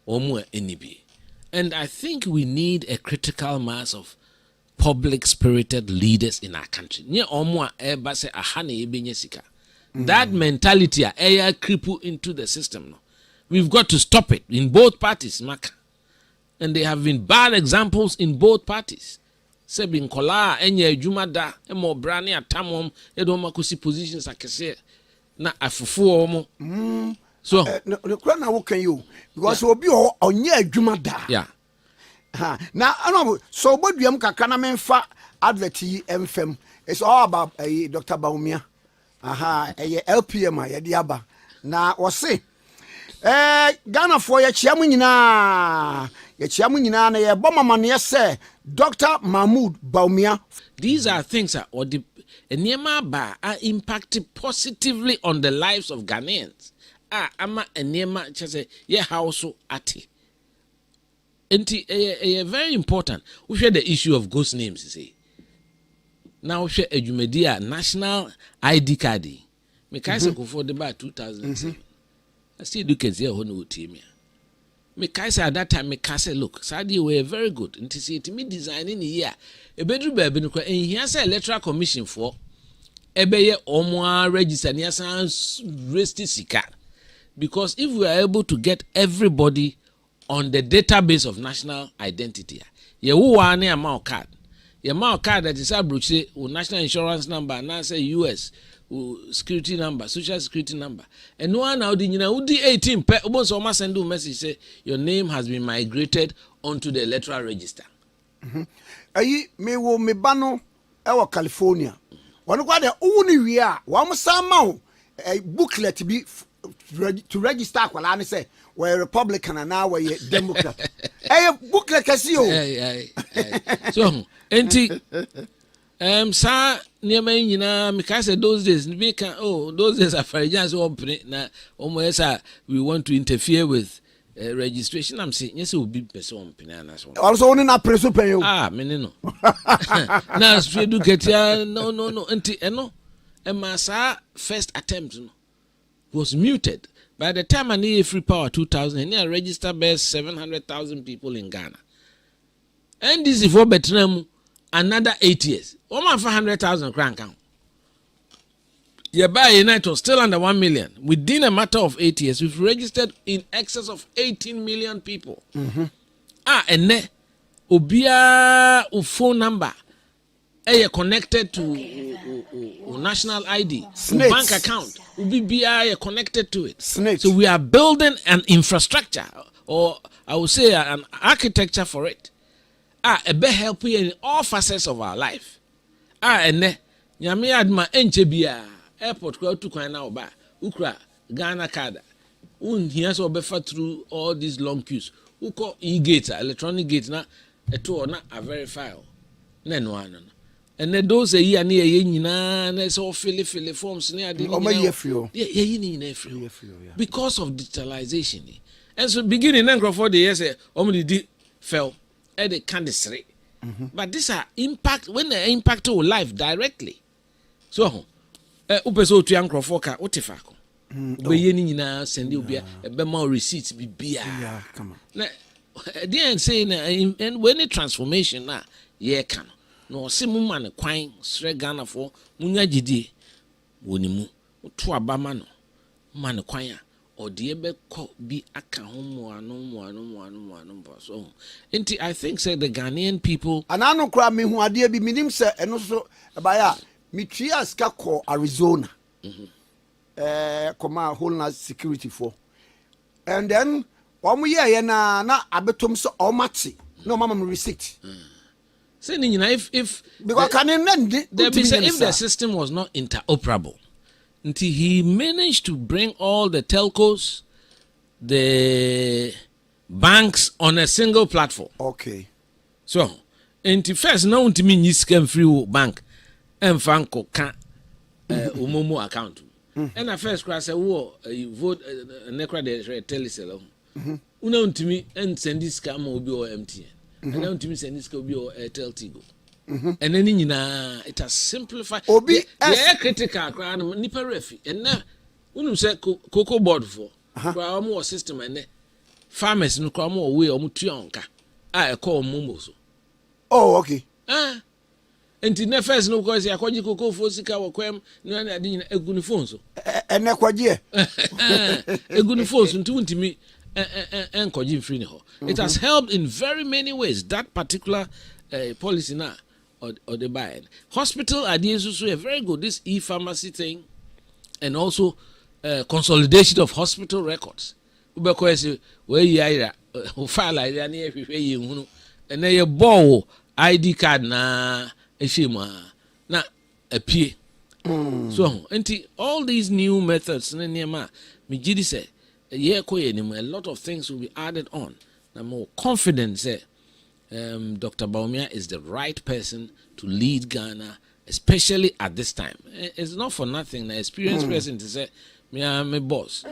Omu enibi. And I think we need a critical mass of public spirited leaders in our country. That mentality cripple into the system. No? We've got to stop it in both parties, Maka. And there have been bad examples in both parties. Sebin kola enye jumada emo brani atamom edo makusi positions akese na afufu omo. So no na wo kan you because obi onye adwuma da. Yeah. Now so boduam kakra na memfa advert yi emfem. It's all about Dr. Bawumia. LPM ya de aba. Na wo se Ghana for ya chia mu nyina na ye bomama ne se Dr. Mahmoud Bawumia. These are things that or the enema ba are impacted positively on the lives of Ghanaians. Ama enema chase ye house ati. Enti very important. We share the issue of ghost names, you see. Now we share a national ID card. Me kaise ko for the 2007. I see educate here hono team. Me kaise at that time me kaise look. Sadi were very good. Enti see it me designing here. E bedru baby no kwa here say electoral commission for ebeye omo register near sans resti sika. Because if we are able to get everybody on the database of national identity, you want a amount card. Your amount card that is a brochure, national insurance number, now say US security number, social security number. And no one now the 18 almost almost send a message say your name has been migrated onto the electoral register. Ayi me wo me bano ewo California. Wanu kwa de uni wi a wa mo sama booklet bi to register akwala ne say we're Republican and now we're Democrat. Booklet kasi o. So enti sa niema nyina because those days those days are for just open na omo we want to interfere with registration. I'm saying yes will be person pinana so. Also only na preso pen yo. Me no. Na straight do get ya no enti eno sa first attempt no was muted. By the time I need free power 2000, I registered best 700,000 people in Ghana. And this is for Betram another 8 years. 100,000 crown count. Yeah, by United was still under 1 million. Within a matter of 8 years, we've registered in excess of 18 million people. And then Obia phone number connected to national ID, bank account, BI connected to it. So we are building an infrastructure, or I would say an architecture for it. A be help in all facets of our life. And then nyame adma enche bia airport kwa tu kwan na oba ukra Ghana card. Here so befa through all these long queues. Uko e-gate, electronic gate na eto na a verify. Na no ano. And then those a year near yina na so fill forms near the because of digitalization. And so beginning then for the years omni fell at the candidacy. But these are impact when they impact our life directly. So upeso tu yankrofoka utifako. Be ni nyina send you be more receipts be Yeah, come on. na they say na and when the transformation na ye can no se mu man kwan sre Ghana for munya gidi wonimu to abama no man kwan a ode be ko bi aka ho mo ano so enti I think say the Ghanaian people anano kra me hu ade bi minim se eno so ba ya mitria ska ko Arizona koma homeland security for and then ye na abetom so omati no mama receipt say ni nyina if because if the system was not interoperable until he managed to bring all the telcos, the banks on a single platform. Okay. So, until first, no one to me is scam free bank and Franco can umomo account. And at first, class, you vote necra de telecell. Uno to me and send this scam will be or MTN. And now to me send this will be or Airtel Tigo. And then it has simplified. Obi yeah, critical crowd nipa refi. And now when say cocoa board for more system and farmers no crowd more way or mutionka. I call Mumbo so. Oh, okay. And in the first no cause I call you cocoa for sika or quem no I didn't a good phone so. And nekwaje. A good phone to me and call free ho. It has helped in very many ways that particular policy now. Or the buy hospital ideas also are very good. This e-pharmacy thing, and also consolidation of hospital records. Because where you file like that, and then you borrow ID card na eshima na appear. So, until all these new methods, me jidi say a lot of things will be added on. I'm more confident say. Dr. Bawumia is the right person to lead Ghana, especially at this time. It's not for nothing. The experienced person to say, "Me, I'm a boss."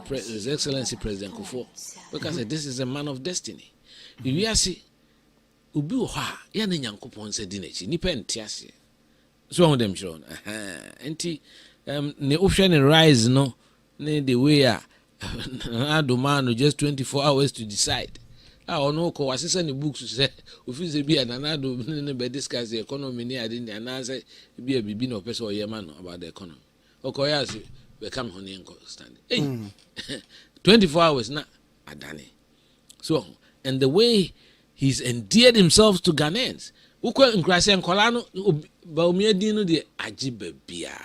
His Excellency President Kufuor, because this is a man of destiny. If you see, ubi oha, ya ne nyankopon se di nechi, nipa entiase. So on them shown. Enti, ne option rise no, ne the way I demand just 24 hours to decide. No ko asese ne books say office bi ananado ne be discuss the economy ni ade ni anase bi a bibi na opese oyema no about the economy okoya say we come on in stand 24 hours na adane so and the way he's endeared himself to Ghanaians ukwa nkrase enkola no Bawumia din no de agibabia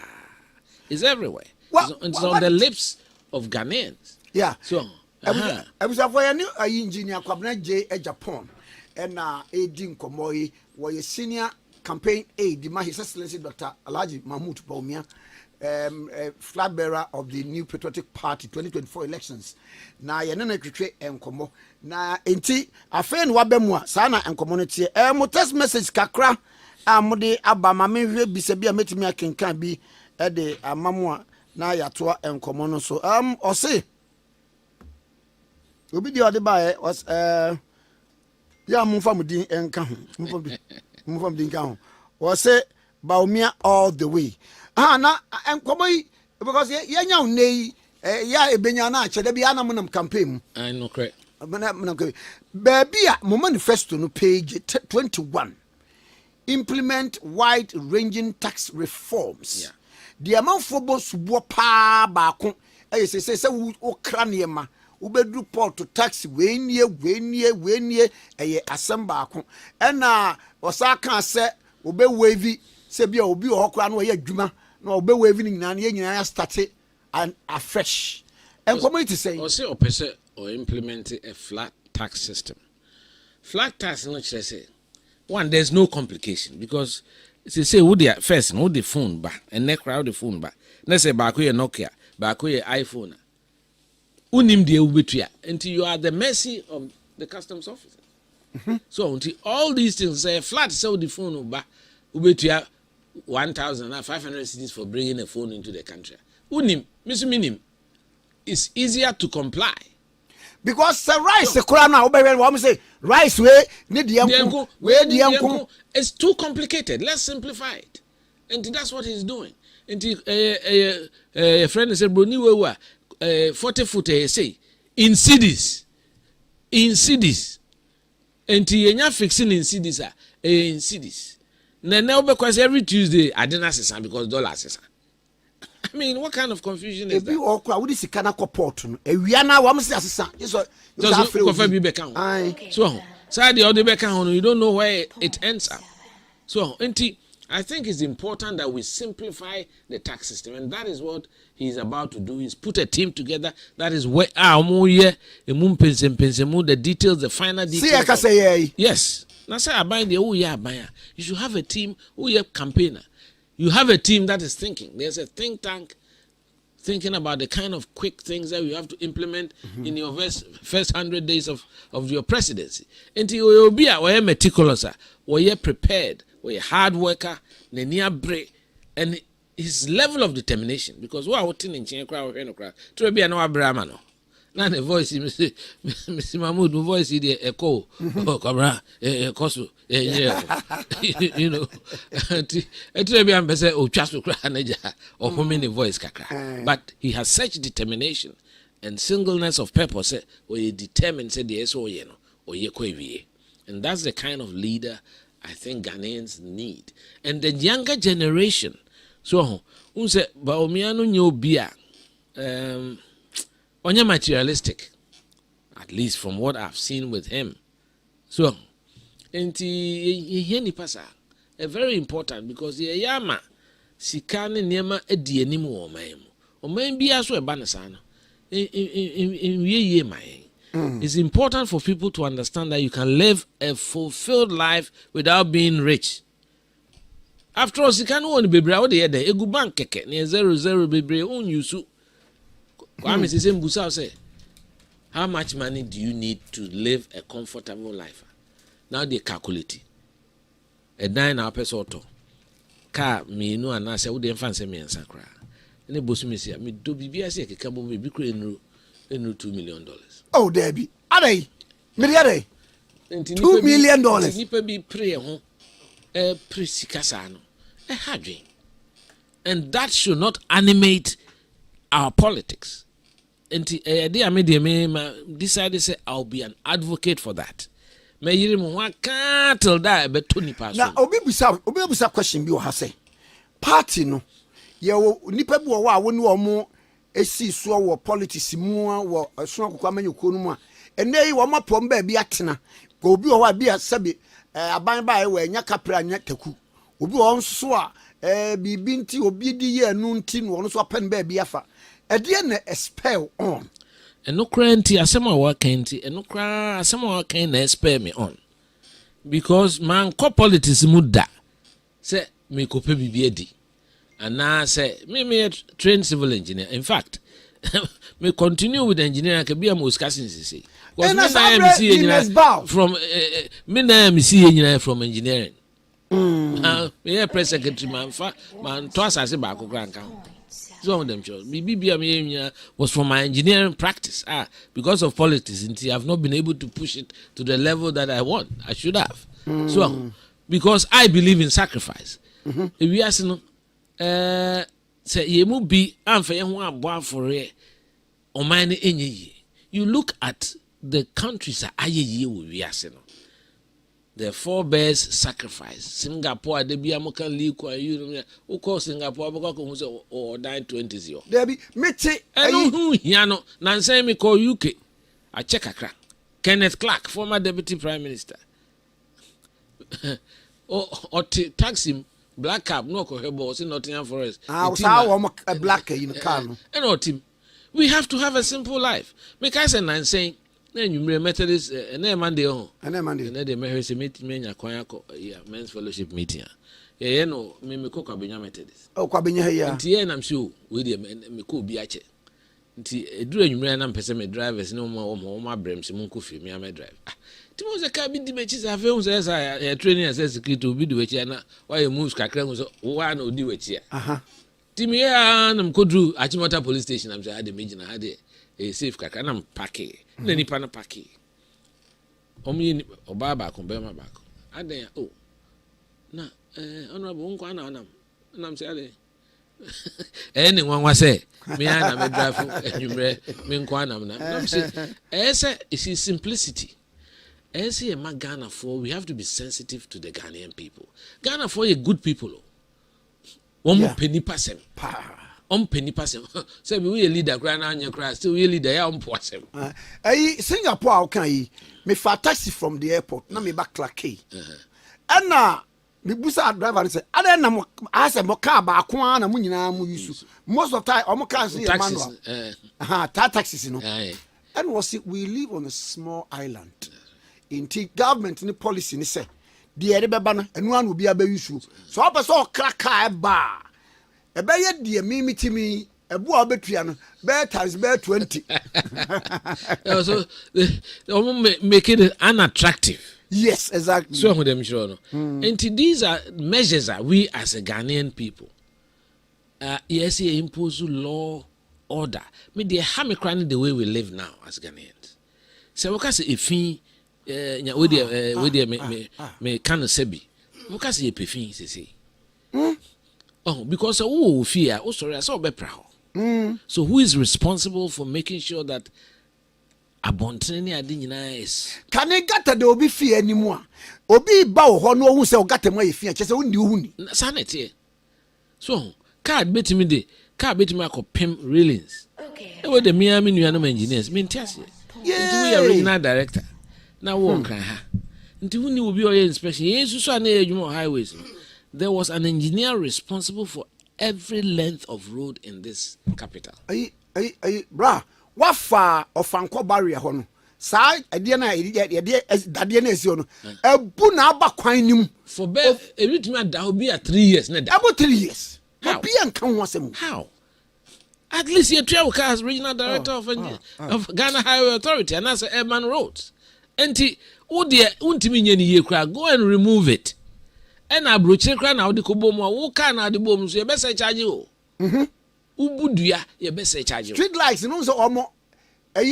is everywhere. It's on the lips of Ghanaians. Yeah. So I was for a new engineer Kwabena J agyapong and Edin Komoyi was a senior campaign aide, His Excellency Dr. Alhaji Mahmoud Bawumia, flag bearer of the New Patriotic Party 2024 elections. Na yenene kwetwe enkomo na enti afen wabemwa sana enkomunity mo text message kakra amode abama menhwe bisabia metimi akenkan bi de amamwa na yatoa enkomo no so ose obi di ode bae was ya mumfam din enka ho mumfam din ka ho ose Bawumia all the way na enkomo because yenya unei ya ebenya na achede bia na monam campaign I know correct baby mo manifesto no page 21 implement wide-ranging tax reforms. The amount for both pa baako say wo kra niema wo bedu port to tax wenye asem baako na osaka say wo be wavy say bia obi o kra no ye adwuma na wo be wavy ni nyina start and afresh and community say or say opese or implement a flat tax system. Flat tax no say one, there's no complication because say would the first no the phone back and next crowd the phone back. Let's say back your Nokia, back your iPhone. Unim de ubetua until you are the mercy of the customs officer. So until all these things say flat sell the phone back ubetua 1,500 cedis for bringing a phone into the country. Unim, minim, it's easier to comply. Because the rice the kura na obere we say rice we need the yanko we the yanko it's too complicated. Let's simplify it. And that's what he's doing. Nti friend said broni we 40 foot say in cities. Nti yenya fixing in cities in cities. Na because every Tuesday I didn't assess because dollar assess. I mean, what kind of confusion is that? Ebi okwa we sikana ko port no. Ewia na wa mse assess. Just go for be back on. So, side the other back on, you don't know where it ends up. So, I think it's important that we simplify the tax system, and that is what he's about to do. He's put a team together. That is where the details, the final details. Yes. Now say you should have a team who campaigner. You have a team that is thinking. There's a think tank thinking about the kind of quick things that you have to implement in your first 100 days of your presidency. And you will be meticulous, or prepared, or hard worker, and his level of determination. Because what I was in China, to be an Abraham. Now the voice, Mr. Mahmoud, the voice is the echo, Cobra, Kosu, you know, it will be ambassador or just to cry, or how many voice kakra. But he has such determination and singleness of purpose, or he determined, said the SO, or ye. And that's the kind of leader I think Ghanaians need. And the younger generation, so, unse, Baomiano nyo bia, only materialistic, at least from what I've seen with him. So, and pasa, very important because the yama sikane niema edi enimu omaemu. Omaemu biya so ebanasana. It's important for people to understand that you can live a fulfilled life without being rich. After all, sikane woni bebre a wo de yede egu bank keke ne 00 bebre unyusu. Kwame say, how much money do you need to live a comfortable life? Now they calculate it. A 9-hour person car me no and I say would fancy me and sacra. And the boss me say me do be a sick cabo be $2 million. Oh Debbie, are they? $2 million. Nipa be pray home pre-sikasano a hadring. And that should not animate our politics. And decided say I'll be an advocate for that. May you remember can't tell that but 20%. Now obi bisa question bi o ha say party no ye nipa bi wo a woni omo esi so wo politics mu wo so akokwa manyo no mu a ene yi wo mapom ba bi atena ko obi wo a bi asabe aban ba e we nya kapra nya taku obi wo nso a bibi nti obi di ye anu nti no no so pen ba bi afa ede na expel on eno kranti asema wa kanti eno kra asema wa kan na expel me on because man ko politics mu da say me ko pe bibi edi ana say me trained civil engineer in fact me continue with engineering ke bia mo discussing say because me na am see engineer from me na am see engineer from engineering me press secretary man to asase ba ko kran kan. Some of them chose. BBM was from my engineering practice. Because of politics, I have not been able to push it to the level that I want. I should have. So, because I believe in sacrifice. If we ask say you must be you look at the countries that the forebears sacrifice. Singapore, they be a mokan liquor, you call Singapore, because or 920s. There be Mitty, I know who Yano, Nancy me call UK. I check a crack. Kenneth Clark, former deputy prime minister. or taxi black cab, no cohebos in Nottingham Forest. I was a black in the car. And our team. We have to have a simple life. Because I'm saying, then you Methodist and then Monday on. And then Monday. And then the marriage meeting, men's fellowship meeting. Yeah, no, me cook a Methodist. Oh, Cabinet here. And I'm sure with him and me could be at it. During random person drivers, no more my brems, Munkufi, me, I may drive. It was a cabin debates. I feel as I training as a secret to be do it here. Why you move Scacran was one or do it here. Timmy and Kodru, Achimota police station. I'm saying I had a major, I had a safe cack and I'm packing. Then he pan a packing. Omi or Baba, compare my back. I there, oh, no, honorable Uncle, and I'm saying, anyone was say me and me drive me nkwana na say it is simplicity. As a Ghana for we have to be sensitive to the Ghanaian people. Ghana for a good people. One penny person. Penny person. Say we a leader, grand on your crash, still we leader, ya person. Singapore, okay, me for taxi from the airport, na me back like and now me busa driver say, I don't know, I say, Moka, Bakwan, and Munina, Musu. Most of the time, Omoka see manual. Taxis, you know. And was it, we live on a small island. In the government, in the policy, they say, the Erebana, and one will be a baby issue. So I saw crack a bar. A bay, dear Mimi Timmy, a boy betrian, bear times bear 20. So they make it unattractive. Yes, exactly. So with them, sure. And these are measures that we as a Ghanaian people, yes, he impose law order. Me they have me crying the way we live now as Ghanaians. So what can say if he me kind of sebi. What can say if he say? Oh, because fear. Oh, sorry, I saw be proud. So who is responsible for making sure that abontene ade nyina is can it get the obi fear anymore? Obi ba ho no hu se o gata mo fear chese wo ndi hu ni. Sanete. So, card betimi de, card betimi akopem railings. Okay. E we the Miami nuanom engineers, me ntiase. Nti we are regional director. Na wo nkran ha. Nti hu ni obi oye inspection. Yesu so na edwuma highways. There was an engineer responsible for every length of road in this capital. Bra. Wafa ofanko barrier ho no sa ade na dade na esi ho no ebu na aba kwan nim for be ebitumi da obi 3 years na da about 3 years obi anka ho asem how at least you travel as regional director of Ghana Highway Authority and as urban roads enti wo de untimi nya ni ye kra go and remove it and abrochire kra na wo de kobom wo ka na de bom so ye be say charge o ubudua ye be say charge street lights no so omo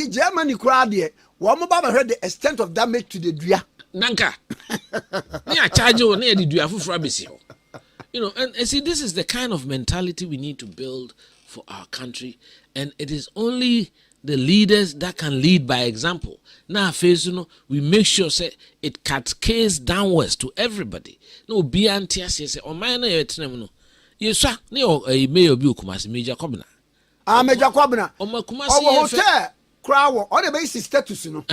Germany crowd here womo baba heard the extent of damage to the dua nanka ni a charge o na ye dua fufura besi ho you know and see this is the kind of mentality we need to build for our country and it is only the leaders that can lead by example now face you know we make sure say it cascades downwards to everybody no be antia say o man na ye tenem no yeswa ne mayor bi okumasi Major Kobna Major Kobna o makumasi hotel crowd o dey base status no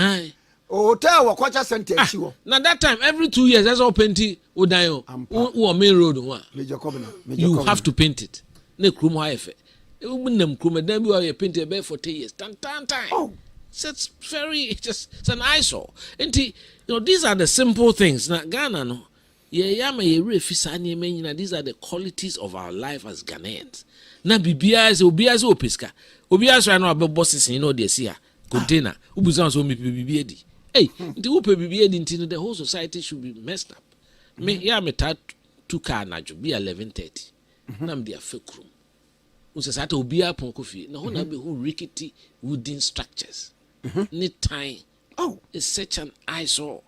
hotel wo culture center chi wo na that time every 2 years that's all painting udan o main road one Major Kobna you have to paint it na krum ha efe ubunam krum dan bi o paint e be for 10 years time so it's it's an eyesore and you know these are the simple things na Ghana no these are the qualities of our life as Ghanaians. Na bibia is obia's opiska. Obia's right now about bosses, you know, they see a container. Ubuzan so me bibia di. Hey, the upe bibia di the whole society should be messed up. Me me tat 2 car na jo be 11:30. Nam dia fake room. Usasata obia pon kofi. Na ho na be who rickety wooden structures. Need time. Oh, it's such an eyesore.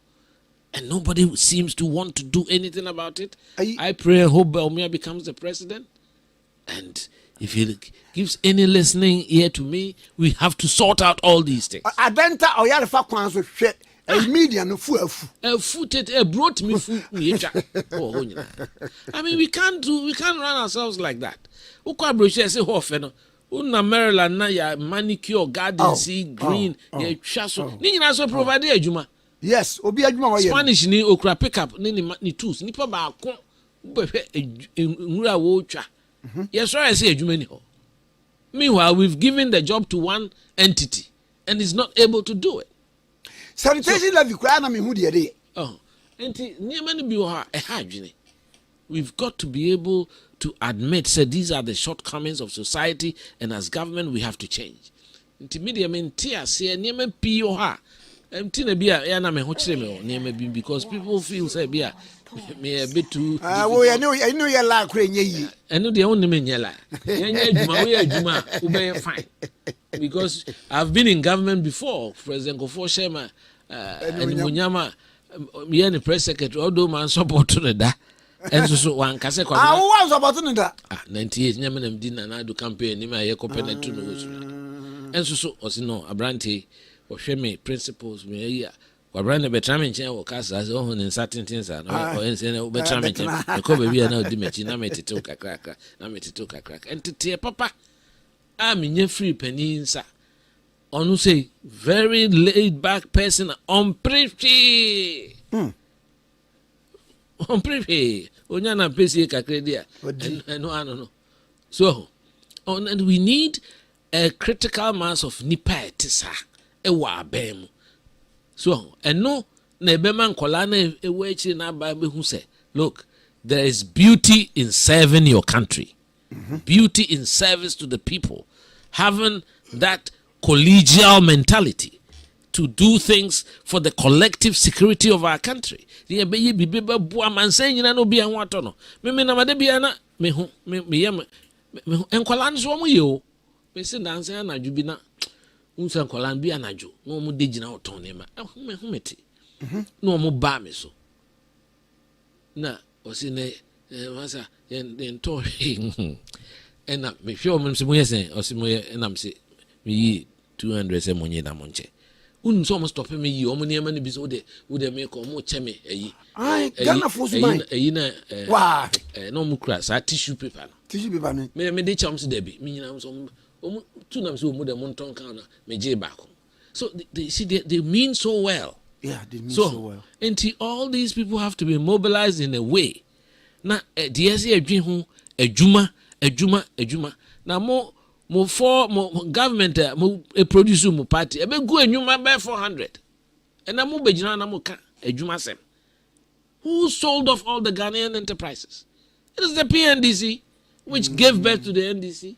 And nobody seems to want to do anything about it. I pray and hope Baumia becomes the president. And if he gives any listening ear to me, we have to sort out all these things. Adenta oyarifa kwanso hwe media no fu brought me fu I mean we can't run ourselves like that. Ukwa brochure say ho fe no. Una Maryland na ya manicure garden sea green ya twaso. Ni nyina so provide adwuma. Yes, obi adwuma wo ye. Spanish ni okra pickup ni tools ni pa ba ko behwe nwura wo twa. Yes, I say adwuma ni ho. Meanwhile, we've given the job to one entity and is not able to do it. Sanitation levy kwa na me hu de dey. Oh, enti niam ni bi wo ha e ha adwene. We've got to be able to admit say these are the shortcomings of society and as government we have to change. Enti media mentia say niam pi wo ha na bia ya na me ho kire me niam bi because people feel say bia me a bit too I know you like kure nyi eno de won me nyela nya adwuma we adwuma wo be fine because I've been in government before. President Kofo Shema and Munyama me the press secretary although man support to da And so one kase kwa. Ah, who was about to that? 98 nyame nam di na do campaign ni ma ye ko penetu no so. And so osino abrante o hwe me principles me ya. Kwa brande betrame nchen wo kasa so ho ne certain sa no o ense ne betrame nchen. Ko be bia na odi mechi na metete kakra na metete kakra. Entete papa. Me free peninsa. Onu say very laid back person on pretty. On pretty. Onyana pesi kakra dia. No. So and we need a critical mass of nipa etisa ewa abem. So and no na ebema nkola na ewe echi na ba be hu say look, there is beauty in serving your country. Beauty in service to the people, having that collegial mentality to do things for the collective security of our country. The be bua man saying no be an water no. Me na made bia na me hu me enkwala nso mo ye o. Me se dance na dwubi na unsa enkwala bi anadwo no mo de gina oton ne ma. Me hu meti. No mo ba me so. Na osi ne masa yen to ena me hwe mo se mo yesen osi mo ena me se me yi 200 se mo nyi na mo nche unso mo stop me yi o mo ne ma ne bi so de me ko mo che me ayi Ghana for man ayi na wa no mo kra sa tissue paper no me de cham se de bi me nyina so o mo tu na so mo de mo nton kan na me je back. So they see they mean so well. Yeah, they mean so well. Until all these people have to be mobilized in a way. Na the say adwin ho adwuma na mo for government mo produce mo party e be go enwuma by 400 and na mo begina na mo ka adwuma sem. Who sold off all the Ghanaian enterprises? It is the PNDC which gave birth to the NDC.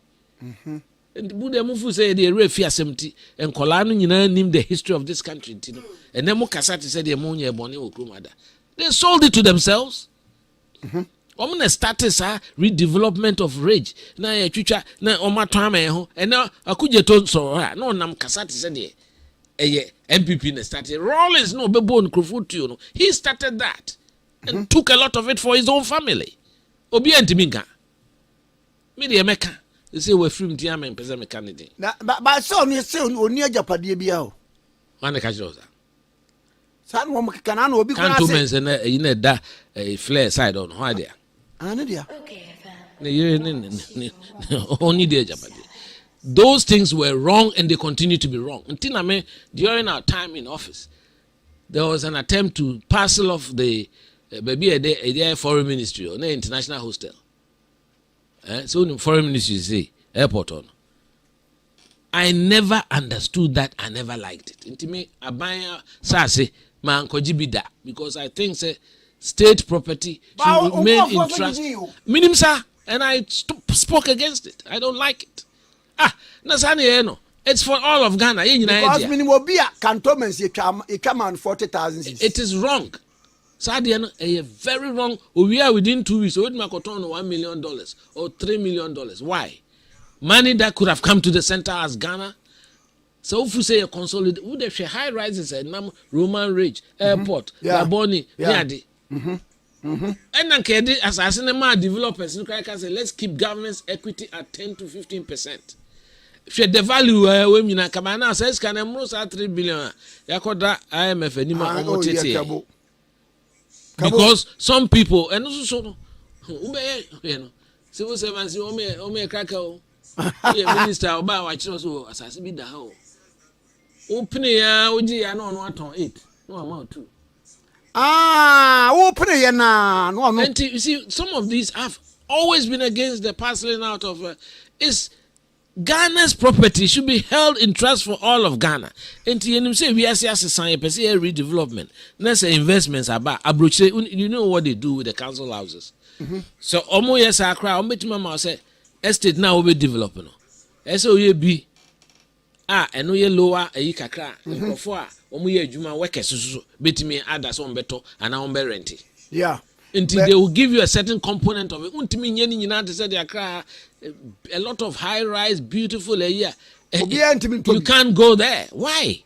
And Buddha Mufu say the refi assembly and Kolano nyina name the history of this country, you know. And then Mukasati said the ammonia boni okrumada. They sold it to themselves. Omuna status redevelopment of rage. Na ya chucha na omatwame ho. And now akuje ton so no nam Kasati said the MPP na started. Rollins no bebo nkrofo you know. He started that and took a lot of it for his own family. Obi antiminga. Me de meka. They say we're free to am pesa mechanic. But so you say oni ajapade bia o. Wan ka jiro sa. San wo mekana na obi kan to men say na na da flare side on how there. Ana dia. Okay, fam. Only the ajapade. Those things were wrong and they continue to be wrong. Until during our time in office, there was an attempt to parcel off the maybe a foreign ministry or an international hostel. So in foreign ministry say airport on. I never understood that. I never liked it. Into me, abaya say man kojibida because I think say state property should remain in trust. Minim sir, and I spoke against it. I don't like it. Nasani no. It's for all of Ghana. Because minimum be cantonments it come on 40,000. It is wrong. Sadiano, very wrong. We are within 2 weeks. We make $1 million or $3 million. Why? Money that could have come to the center as Ghana. So if you say a consolidate, would they share high rises at Roman Ridge, Airport, Laboni, Niadi? And then Kedi assassinate developers in Kraken say let's keep government's equity at 10 to 15%. If the value women come now says can embrace 3 billion. Yakoda IMF anymore. Because some people and also civil servants ome cracker minister oba wa chiro so asase bi da ho open ya oji ya no aton 8 no amount 2 open ya na no. And you see some of these have always been against the parceling out of is Ghana's property should be held in trust for all of Ghana. And you say we are saying redevelopment. Let's say investments about abroad. You know what they do with the council houses. So almost yes, I cry. Mama say estate now will be developing. SOE and we lower a kakra. For juma workers between others on better and on be rented. Yeah. Until they will give you a certain component of it. A lot of high-rise, beautiful area. You can't go there. Why?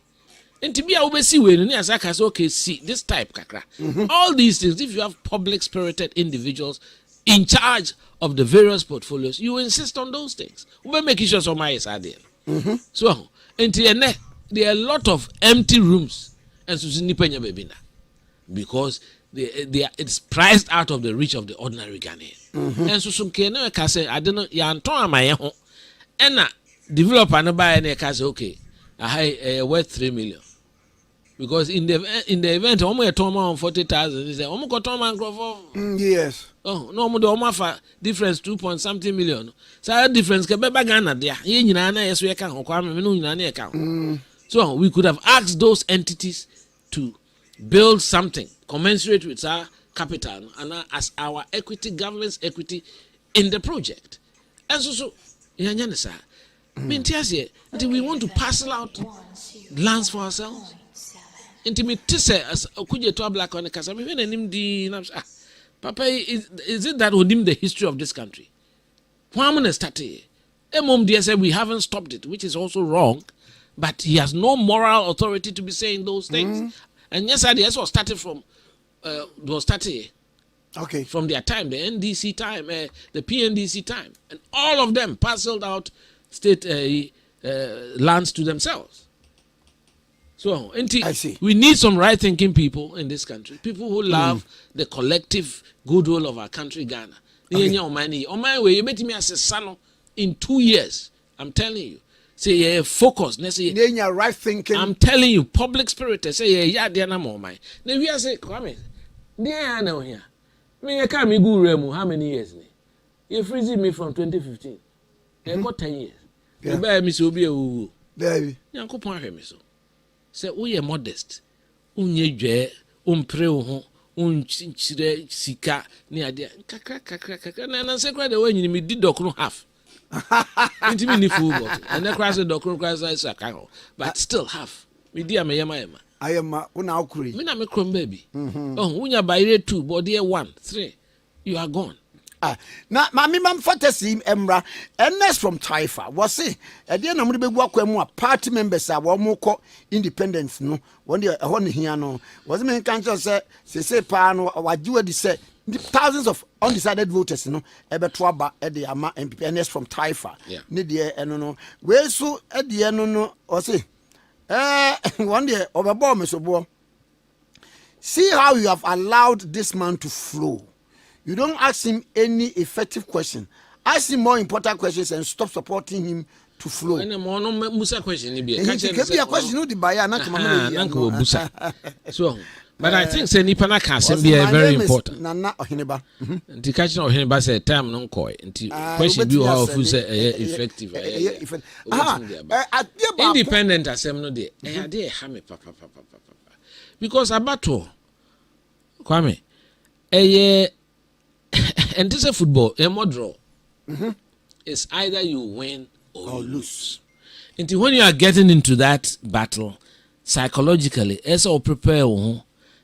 And to be able to see when okay, see this type kakra. All these things, if you have public spirited individuals in charge of the various portfolios, you insist on those things. We make sure some eyes are there. So, there are a lot of empty rooms and so because it's priced out of the reach of the ordinary Ghanaian. And so some can say, I don't know, Yanton my home, and developer no buy any case okay, I worth 3 million. Because in the event, almost a ton on 40,000, he said, almost got ton for yes. Oh, no more the offer difference 2 point something million. So that difference can be back Ghana there. Yes, we can. So we could have asked those entities to build something commensurate with our capital and as our equity, government's equity in the project. And so we want to parcel out lands for ourselves. Intimate as a to black on the casa. Papa, is it that would name the history of this country? Said we haven't stopped it, which is also wrong, but he has no moral authority to be saying those things. And yes, I was started from okay, from their time, the NDC time, the PNDC time, and all of them parceled out state lands to themselves. So, I see. We need some right-thinking people in this country, people who love the collective goodwill of our country, Ghana. Okay. On my way, you met me as a son in 2 years. I'm telling you. Say, focus. Right thinking. I'm telling you, public spirit. Say, yeah, they're not more mine. Then we are saying, come in. They are now here. Me, I can't be good. How many years? You freezing me from 2015. They got 10 years. You bear me so be a woo. Baby. You can't point me so. Say, we are modest. Unye jwe, umpre ho, unchire sika ni adia. Kakra. Na say cry the way you me did dokro half. Inti me ni full bottle. And the crash the dokro crash is a but still half. Me dia me yama. I am una okuri. Me na me krom baby. Oh, unya by 2, body 1, 3. You are gone. Na mami mam fatasi emra ns from Taifa was say e dey na mo be gwa kwam a party members a wo mo ko independence no won dey e ho ne hia no was me kan say pa no wajiwa di say thousands of undecided voters no e be to aba e dey ama MPP ns from Taifa ne dey eno no we so e dey eno no o say one day obebo me so bo see how you have allowed this man to flow. You don't ask him any effective question. Ask him more important questions and stop supporting him to flow. But I think say nipa na can be very important. Nana Ohineba. The catching of Ohineba say time no koi. Question be how who say effective. Independent asem no dey. E dey ha me papa. Because abato Kwame and this is football, a more draw. It's either you win or lose. And when you are getting into that battle, psychologically, as you prepare,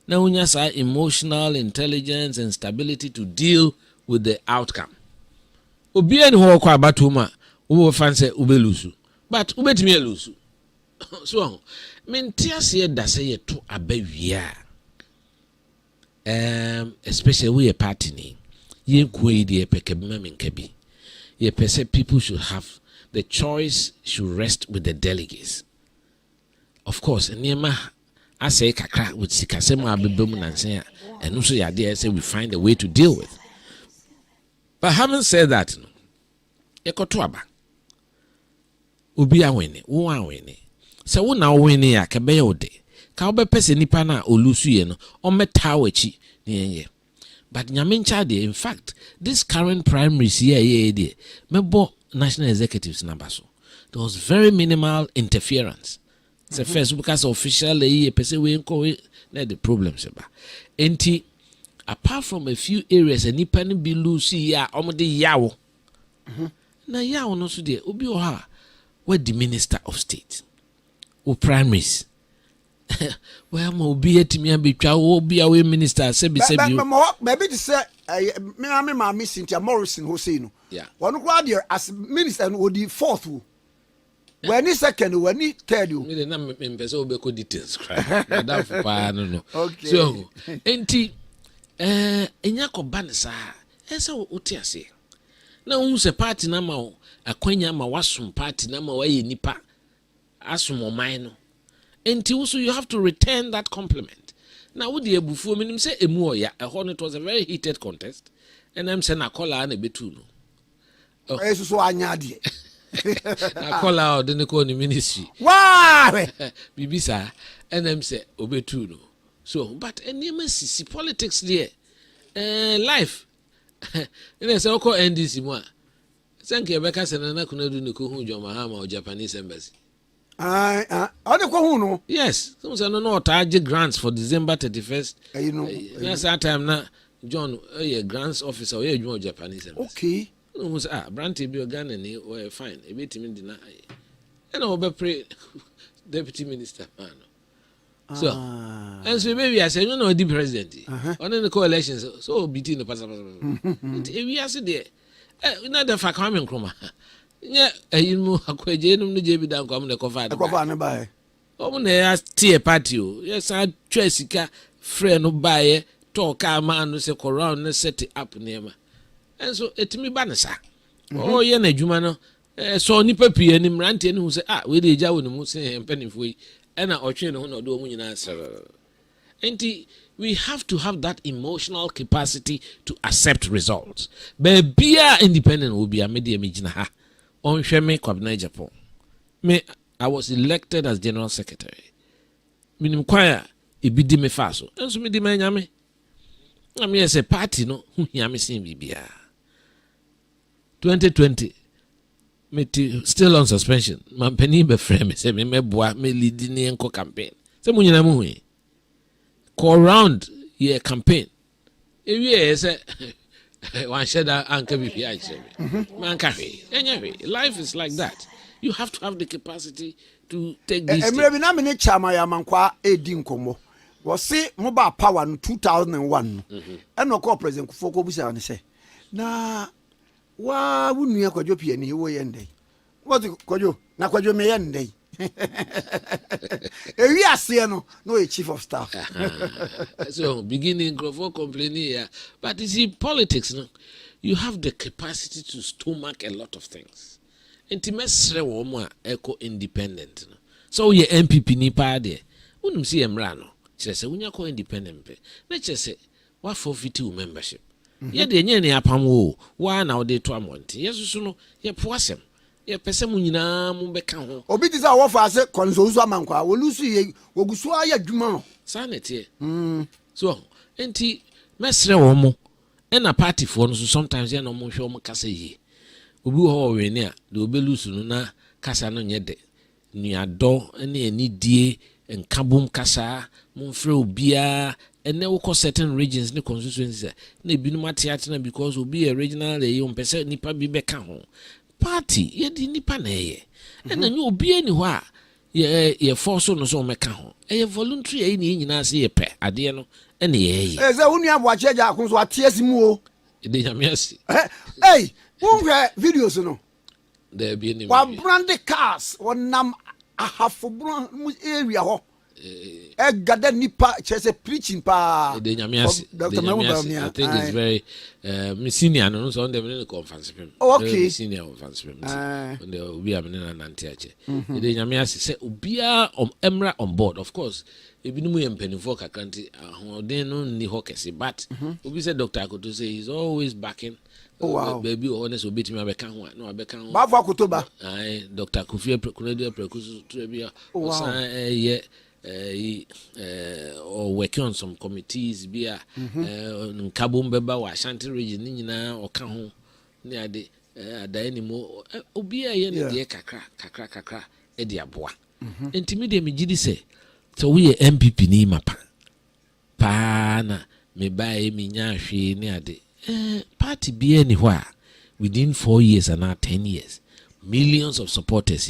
now you have emotional intelligence and stability to deal with the outcome. Obi and who kwa batuma, who fancy ube lusu, but ube me lusu. So, tears here that say to a baby, especially we a party. People should have the choice, should rest with the delegates. Of course, I say kakra with sikasema abibum and say, and also the idea say we find a way to deal with. But having said that, ekotuaba ubi awene, wo awene. Se wo na wene ya kebe ode. Ka obe pese nipa na olusu ye no, o meta wechi ni. But Nyamincha, in fact, this current primaries here, member national executives number so there was very minimal interference. The first because officially, the problems about. And apart from a few areas, and nipa be loose ya omode yawo. Na yawo no so there, obi oha, where the minister of state, or primaries. Well, mo be at me and be chow be away minister. Maybe to say, my Miss Cynthia Morrison who say no. Yeah. One crowd here as minister would be fourth. when he second, when he third you. Me de na me pese obeko details cry. Madam pa no. Okay. So, enti enya ko ba ne sa. Ese wote ase. Na hu se party na ma akwanya ma wasum party na ma waye nipa asum oman no. Enti also you have to return that compliment. Now with the ebufu minim say emu oya. It was a very heated contest. And I'm saying na kola na betu no. Eso so anyade. Na kola o de ne ko ni ministry. Why? Bibisa and I'm say obetu no. So but any sisi politics there. Life. And say oko NDC mo. Thank you Rebecca Senana kunadu ne ko hu jo mahama o Japanese embassy. No. Yes, some say no target grants for December 31st. You know, that's that time now. John, grants officer, you Japanese. Okay. No, Branty be a gun and you fine. A bit in deny. And I'll be pray deputy minister. So, and so maybe I say, no, the president. On the coalitions, so between the pastor. We are there. Not the fact coming, Chroma. Yeah, you know, akwaje no JB dan kwam ne kofa de. Kofa ne bae. Omo na ya tie party o. Yes, I twa sika frɛ no bae talk man no se around ne set up nema. And so etimi ba ne sa. Oh ye na adwuma no. So nipa pie ni mrante ne hu se we de gya wo ne mu se mpanifo yi. E na otwe ne ho na do mu nyina asere. Enti we have to have that emotional capacity to accept results. Be independent will be a media magina ha. On Sheme Kwabna Agyapong. Me, I was elected as General Secretary. Minim kwaya, ibidi me faso. And so me di nyame. I mean, as a party, no, yame sin bibia. 2020, me still on suspension. Man penny be frame, say me boa, me leading the enko campaign. Say mo nyina mo hui. Call round ye campaign. If ye say, one shed anchor life is like that. You have to have the capacity to take this. Maybe na me chama ya mankwa edi nkomo. Was say mobile power in 2001. And no call president Kufoko Busa and say, na wa wouldn't you go jopi any way end day? What you na kwajo me end day? We are saying no a chief of staff. So beginning Grofo complaining here, but you see politics, no, you have the capacity to stomach a lot of things. Intimate woman eco independent. So ye MPP ni pa there. Unum see emrano. She say unya ko independent pe. Let's say what forfeit membership. Ye de nye ne apam wo. Wa na ode to amonti. Yesusu no ye poasem. Ye pese mu nyina mu beka ho. Obi ti say wo fa say konsozu amankwa wo lusu ye wogusu aya dwuma. Sanete. So enti mesre wo mo. E na party for no so sometimes ye no mo hwe mo kasa yi. Obi ho we ne a de obi lusu no na kasa no nye de. Nuado ene anidie enkabom kasa mo mfre obia ene wo ko certain regions ne constituencies na ebinum atiate na because obi a regional e yom pese nipa bi beka ho. Party ye di nipa na ye na nyu obi ani ho a ye force no so meka ho ye voluntary ye ni nyina se ye pe ade no ene ye ze unu abo acheja akunso atiesi mu o de nyamiasi hey wonhwe videos no there be ni wa brand cars wonam ahafo brand area ho gada nipa chese preaching pa de nyamiasi I think it's very senior no so on the conference okay senior conference on the obi amena nante ache de nyamiasi say obia emra on board of course ebinum ye mpanifo kakanti ahoden no ni hokese but obi say Dr. Akoto say he's always backing. Oh wow. Baby honest obit me abeka ho no abeka ho ba fa Kotoba Dr. Kofi Kunadu Prekusu trebia ye or working on some committees bia nkabom beba wa Ashanti region ni nyina oka ho ne ade ada ni mo obi a ye ne de kakra e de aboa entimi de me gidi se so we MPP ni mapa pa na me bae mi nya hwe ne ade party be anywhere within 4 years and now 10 years millions of supporters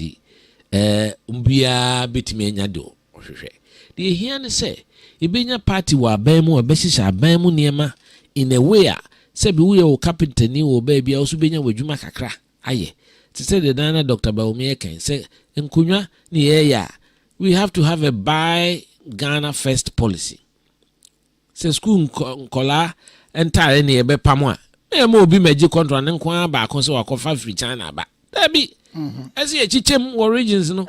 umbia betimi anya do ohwehwe the here ne say ibenya party wa ban mu obeshisha ban mu niema in a way a say be we o captain ni o ba bia oso benya wadwuma kakra aye to say the Dana Dr. Baumia can say in Kunya ni we have to have a buy Ghana first policy. Say school kola entire ni ebe pamwa. E mo bi meji control ne kwa ba kon se wakofa free China ba. That be as ye chichem origins no.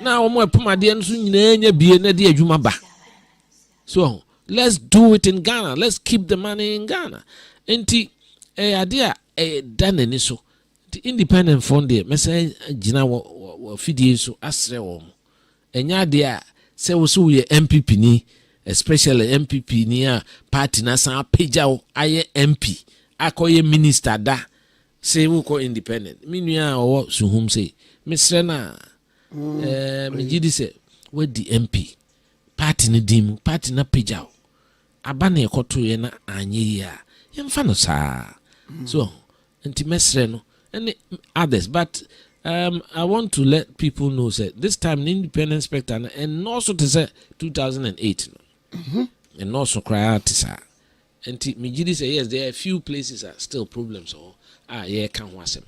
Na omo epomade nso nyina nya bie na de adwuma ba. So let's do it in Ghana. Let's keep the money in Ghana. Enti idea done ni so. The independent fund there message gina wo fidie so asre wo. Enya de say wo so ye MPP ni, especially MPP ni a party na san pagya wo aye MP akoye minister da say wo ko independent. Me nua wo suhum say mesre na me gidi say we di MP party ni dim party na pagya wo aba na ekoto ye na anye ya yemfa no saa. So enti mesre no and others, but I want to let people know that this time the independent spectre and also to say 2008 and also cry out to and Mijidi say yes, there are a few places that are still problems or yeah can't was him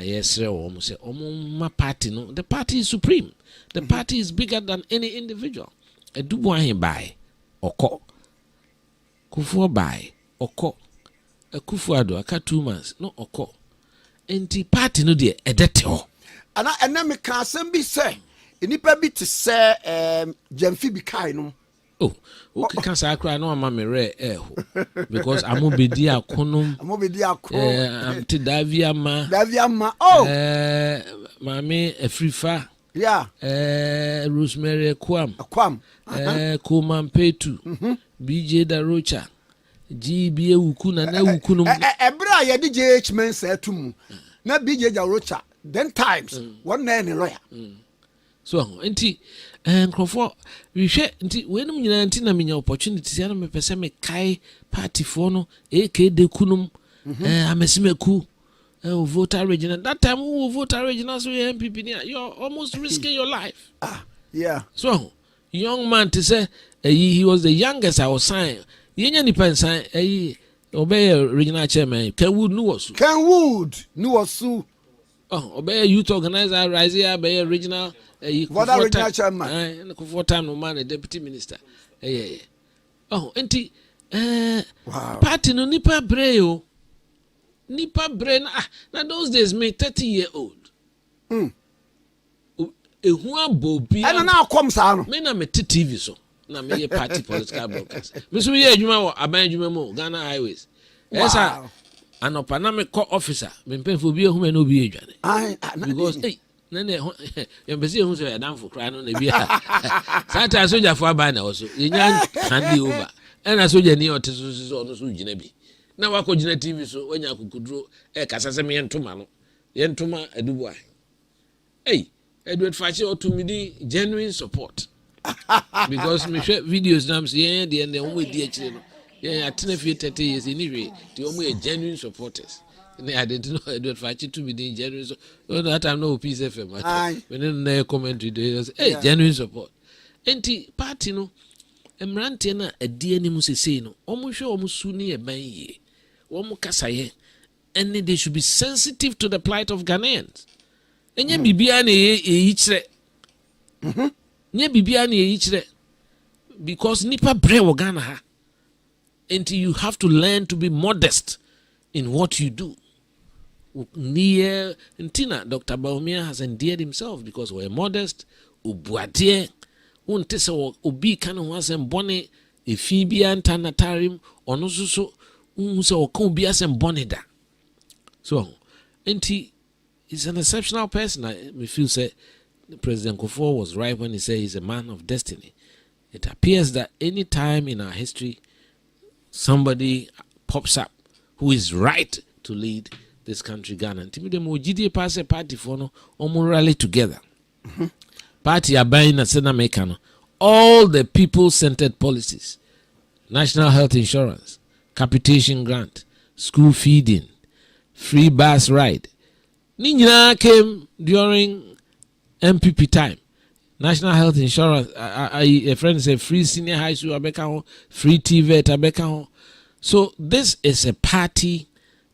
yes almost say my party no, the party is supreme, the party is bigger than any individual. A do one buy or call Kufu buy or call a Kufuado, a cat 2 months no or call. Enti party no de edete ho ana me ka asem bi se enipa bi te se Jamfi bi kai no o ka sa akra no ama me re ho because amobedi akonom am te davia ma mame afrifa Rosemary Kwam Kuman Petu BJ Darocha GB ewuku na ewuku no ebra ye di GH men say tum na BJ Darocha then times one man lawyer so enti nkrofo we hwe enti we num nyina enti na menya opportunity ya na me pese me kai party for no AK de kunum amesimeku voter regional that time who voter regional so MPP ni you're almost risking your life so young man to say he was the youngest I was saying yenya ni pensan obey regional chairman Kenwood Nuwasu obey youth organizer RAZ be regional regional chairman for time no man deputy minister enti party no nipa breo nipa brain na those days me 30-year-old ehu abobi na akom sa no me na me TV so na me ye party political broadcast me so ye adwuma wo aban adwuma mo Ghana Highways esa anopa na me call officer me mpemfo bi ehuma na obi edwane because na ye mbesi ehun so ya danfo kra no na bia sata soja fo aban na wo so ye nya handi over na soja ni oteso so no so gina bi na wako gina TV so wanya akukuduro kasa se me ntoma no ye ntoma adubu ai Edward Fachi otumidi genuine support because me share videos nam say the end we di akire no yeah atena fi 30 years anyway the omo genuine supporters I didn't know Edward Fachi to be genuine so that time no peace FM when na commentary dey say genuine support enti party no emrante na adi anim sesei no omo hwe omo su ne e ban ye omo kasaye and they should be sensitive to the plight of Ghanaians. Enye bibia na eyichire nye bibia na eyichire because nipa bre wo Ghana ha until you have to learn to be modest in what you do. Near Ntina Dr. Baumia has endeared himself because we're modest ubuade wonte se obi kan ho asem bone efi bia ntanatarim ono so se o kan obi asem bone da so enti he's an exceptional person. We feel say President Kufuor was right when he said he's a man of destiny. It appears that any time in our history somebody pops up who is right to lead this country, Ghana. Party for no rally together. Party abayin na sena mekano. All the people-centered policies, national health insurance, capitation grant, school feeding, free bus ride. Ninyina came during MPP time. National health insurance, a friend said free senior high school abeka ho, free TVET abeka ho. So this is a party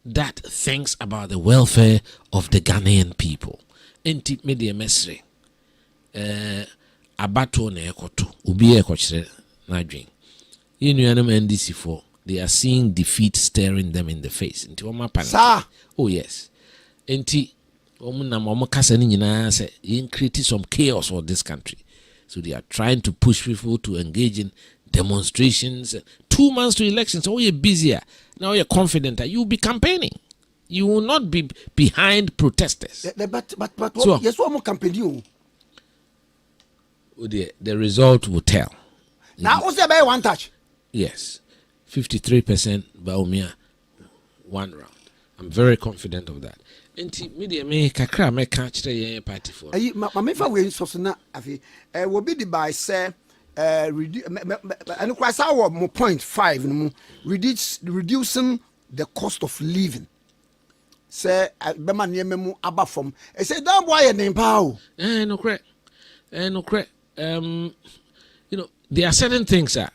that thinks about the welfare of the Ghanaian people. Enti media mesre abato na ekoto obi ekochere na dwen. Yenuanam NDC for they are seeing defeat staring them in the face. Enti oma panic. Oh yes. Enti omo kasa ni nyina say in create some chaos for this country. So they are trying to push people to engage in demonstrations. 2 months to elections, so you're busier. Now you're confident that you'll be campaigning. You will not be behind protesters. But so, yes, what more campaigning? The result will tell. Now, what's the by one touch? Yes. 53% Baumia, 1 round. I'm very confident of that. Enti media me kakra me catch the party for. My fa we so na afi will be the by say and quite our 0.5 no reducing the cost of living. Say be man ye memu aba from. E say that boy e name pa o. No correct. No correct. You know, there are certain things that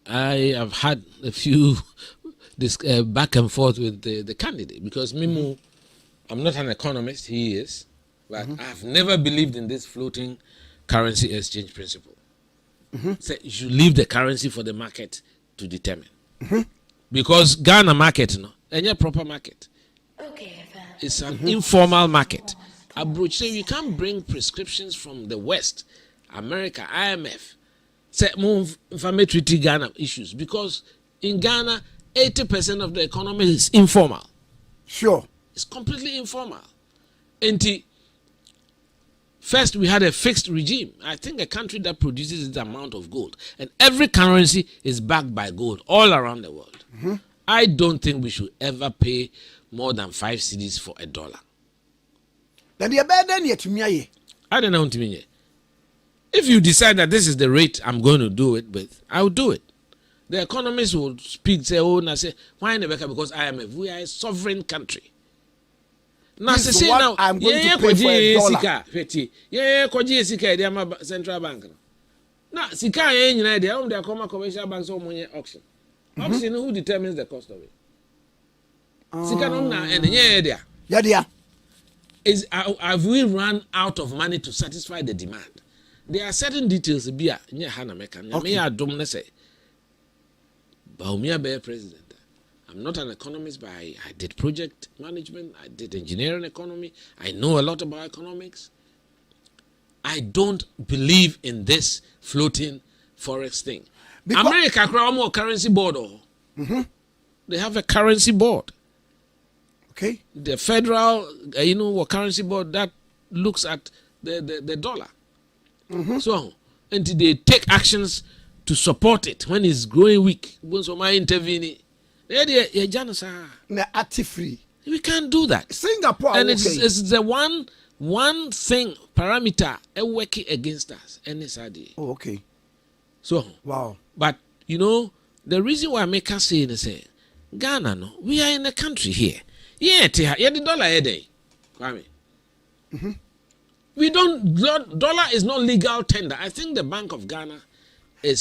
I have had a few this back and forth with the candidate because Mimu, I'm not an economist, he is, but I've never believed in this floating currency exchange principle. So you should leave the currency for the market to determine. Because Ghana market, no, and your proper market. It's an informal market. Abroad, say you can't bring prescriptions from the West, America, IMF, say move inflammatory Ghana issues because in Ghana 80% of the economy is informal. Sure. It's completely informal. And first, we had a fixed regime. I think a country that produces this amount of gold, and every currency is backed by gold all around the world. I don't think we should ever pay more than 5 cedis for $1. Then you better than yet me. I don't know what to mean. If you decide that this is the rate I'm going to do it with, I'll do it. The economists will speak, say, oh, and I say, why never? Because IMF, we are a sovereign country. Now, this is what I'm going to pay for $1. Yeah, koji sika the central bank. Now, sika you know they come commercial banks or money auction. Auction who determines the cost of it? Sika no na and there. Yeah. Have we run out of money to satisfy the demand? There are certain details be hana mekan. Me adom say. Baumia be president. I'm not an economist, but I did project management. I did engineering economy. I know a lot about economics. I don't believe in this floating forex thing. Because America have currency board. They have a currency board. Okay. The federal, currency board that looks at the dollar. So, and they take actions to support it when it's growing weak. When somebody intervene. We can't do that. Singapore, and it's the one thing parameter working against us. Oh, okay. So wow. But the reason why I make us say is Ghana, no, we are in a country here. Yeah, the dollar a day. We don't dollar is not legal tender. I think the Bank of Ghana is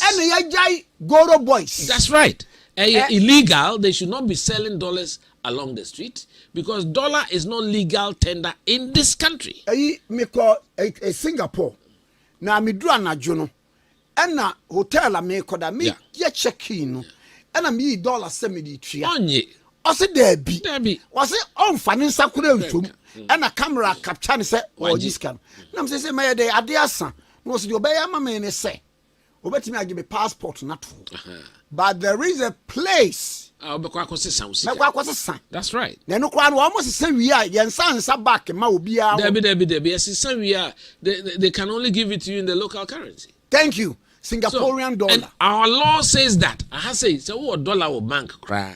Goro boys. That's right. Illegal, they should not be selling dollars along the street because dollar is not legal tender in this country. Me call a Singapore. Na me do anajono. Ena hotel me koda me ye check in. Ena me dollar $70 tria. Onye. Ose debi. Was it on financial kure utum. Ena camera capture ne say scan. Na me say me dey ade asa. No se dey obey ama me ne say. Obetimi agi me passport na to. But there is a place. That's right. Then no crowd almost say we are yensa back ma obi a. Debi. Yes, we are. They can only give it to you in the local currency. Thank you. Singaporean dollar. And our law says that. I say so dollar or bank cry.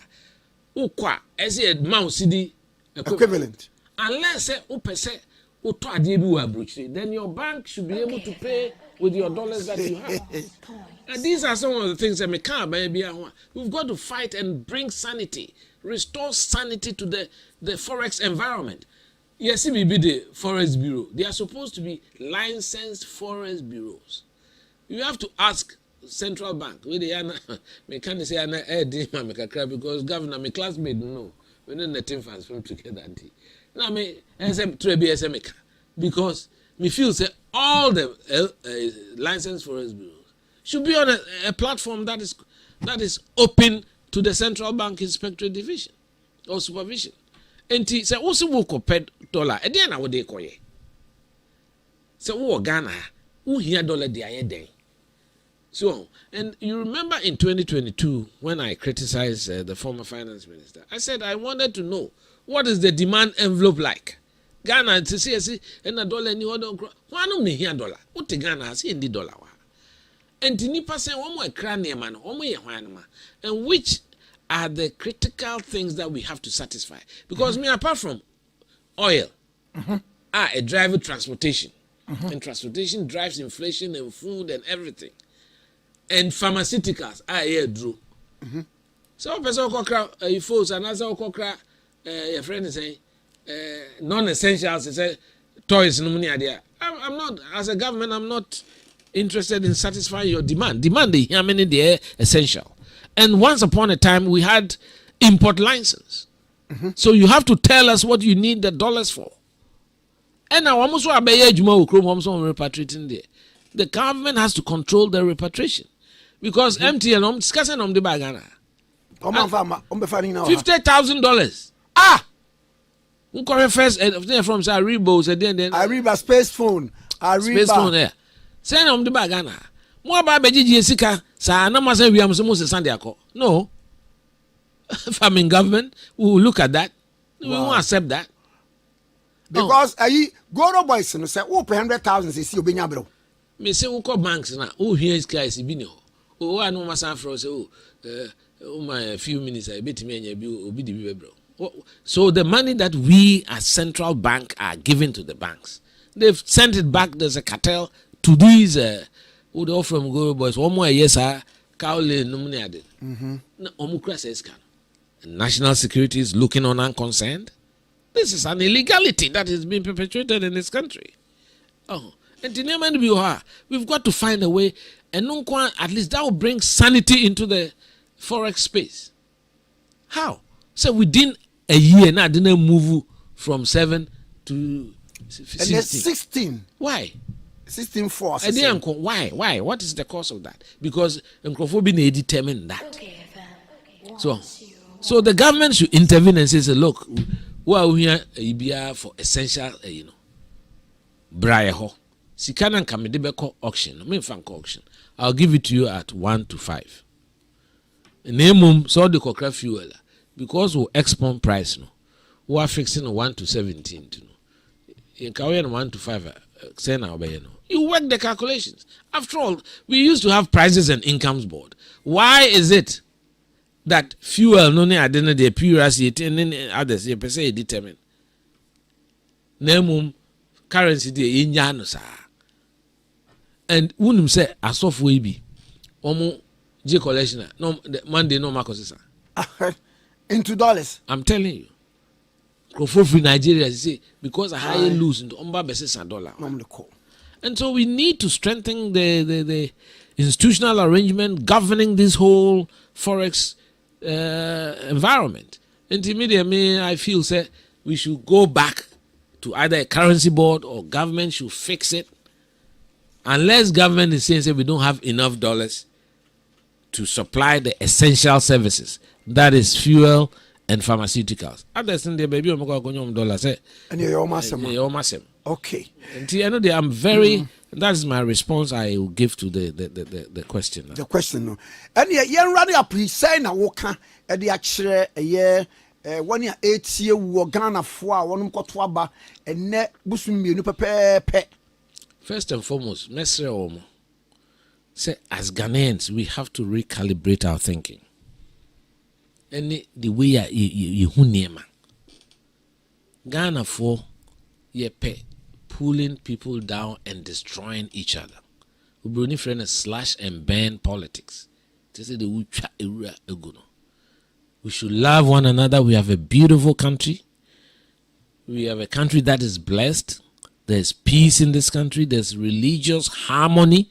Ukwa as a mount CD equivalent. Unless say upese uto adiebi wa bruchi, then your bank should be able to pay with your dollars that you have. And these are some of the things that we can't buy. We've got to fight and bring sanity, restore sanity to the forex environment. Yes, it be the Forex Bureau. They are supposed to be licensed Forex bureaus. You have to ask central bank. We can't say because governor, my classmate, no. We don't let him transform together. Now me SM three SMK because me feel say all the licensed forest bureaus should be on a platform that is open to the central bank inspectorate division or supervision. And say also will compare dollar. And then I would they call ye. So who Ghana who hear dollar the aye day. So and you remember in 2022 when I criticized the former finance minister, I said I wanted to know what is the demand envelope like. Ghana to see and a dollar any other why no me hear dollar. What the Ghana has in the dollar. And nipa say one more cranium man, one more and which are the critical things that we have to satisfy? Because me apart from oil, it drives transportation, and transportation drives inflation and food and everything, and pharmaceuticals. Yeah, Drew. So person kokra you folks and as kokra your friend is saying non-essentials. He say toys no money there. I'm not as a government. I'm not interested in satisfying your demand. Demand the how many they are essential. And once upon a time we had import license. So you have to tell us what you need the dollars for. And now almost repatriating there. The government has to control the repatriation. Because MTN discussing on the bagana. $50,000. First from Aribo said then Ariba space phone. Space phone there. Send on the bagana. More about Beji Sika, Sa Namasa Williams Sunday. No. If I'm in government, we will look at that. We won't accept that. Because I go to boys and say, oh, 100,000 is your binyabro. Me say, who call banks now? Oh, here is guys, Ibino. Oh, I know my son for say, my few minutes, I bet me and you be the bro. So the money that we as central bank are giving to the banks, they've sent it back. There's a cartel to these who they from go boys. One more yes, Kaole nominated. Omukra says can. National security is looking on unconcerned. This is an illegality that is being perpetrated in this country. And we've got to find a way, and at least that will bring sanity into the forex space. How? So within a year now, didn't move from 7 to 16. And 16. Why? 16 for us. Why? What is the cause of that? Because Nkrophobia determined that. So the government should intervene and say, look, we are here for essential, Braeho. Sikana Kamedebeko auction. Me fank auction. I'll give it to you at 1 to 5. Name so the cockra fuel because we export price no. We are fixing 1 to 17 to no. In Kawaii 1 to 5 say now by no. You work the calculations. After all, we used to have prices and incomes board. Why is it that fuel no ne adena the purity and then others you per se determine? Name currency de inyano sa. And unum say asof we be omo J collection no Monday no marcos into dollars. I'm telling you. For free Nigeria say because I high lose into umba basis and dollar. And so we need to strengthen the institutional arrangement governing this whole forex environment. Intermediate I feel say we should go back to either a currency board or government should fix it. Unless government is saying we don't have enough dollars to supply the essential services, that is fuel and pharmaceuticals. Others in the baby dollars. And you're massive. Okay. And I'm very. That's my response. I will give to the question. The question, no. And you're running up. He saying a walker at the actual year. 1 year 8 year war Ghana for one kotwaba and net busumi no pepe. First and foremost, Mesre Omo say as Ghanaians we have to recalibrate our thinking. And the way you hunema Ghana for pulling people down and destroying each other. We bring friend slash and burn politics. They say we should love one another. We have a beautiful country. We have a country that is blessed. There's peace in this country. There's religious harmony.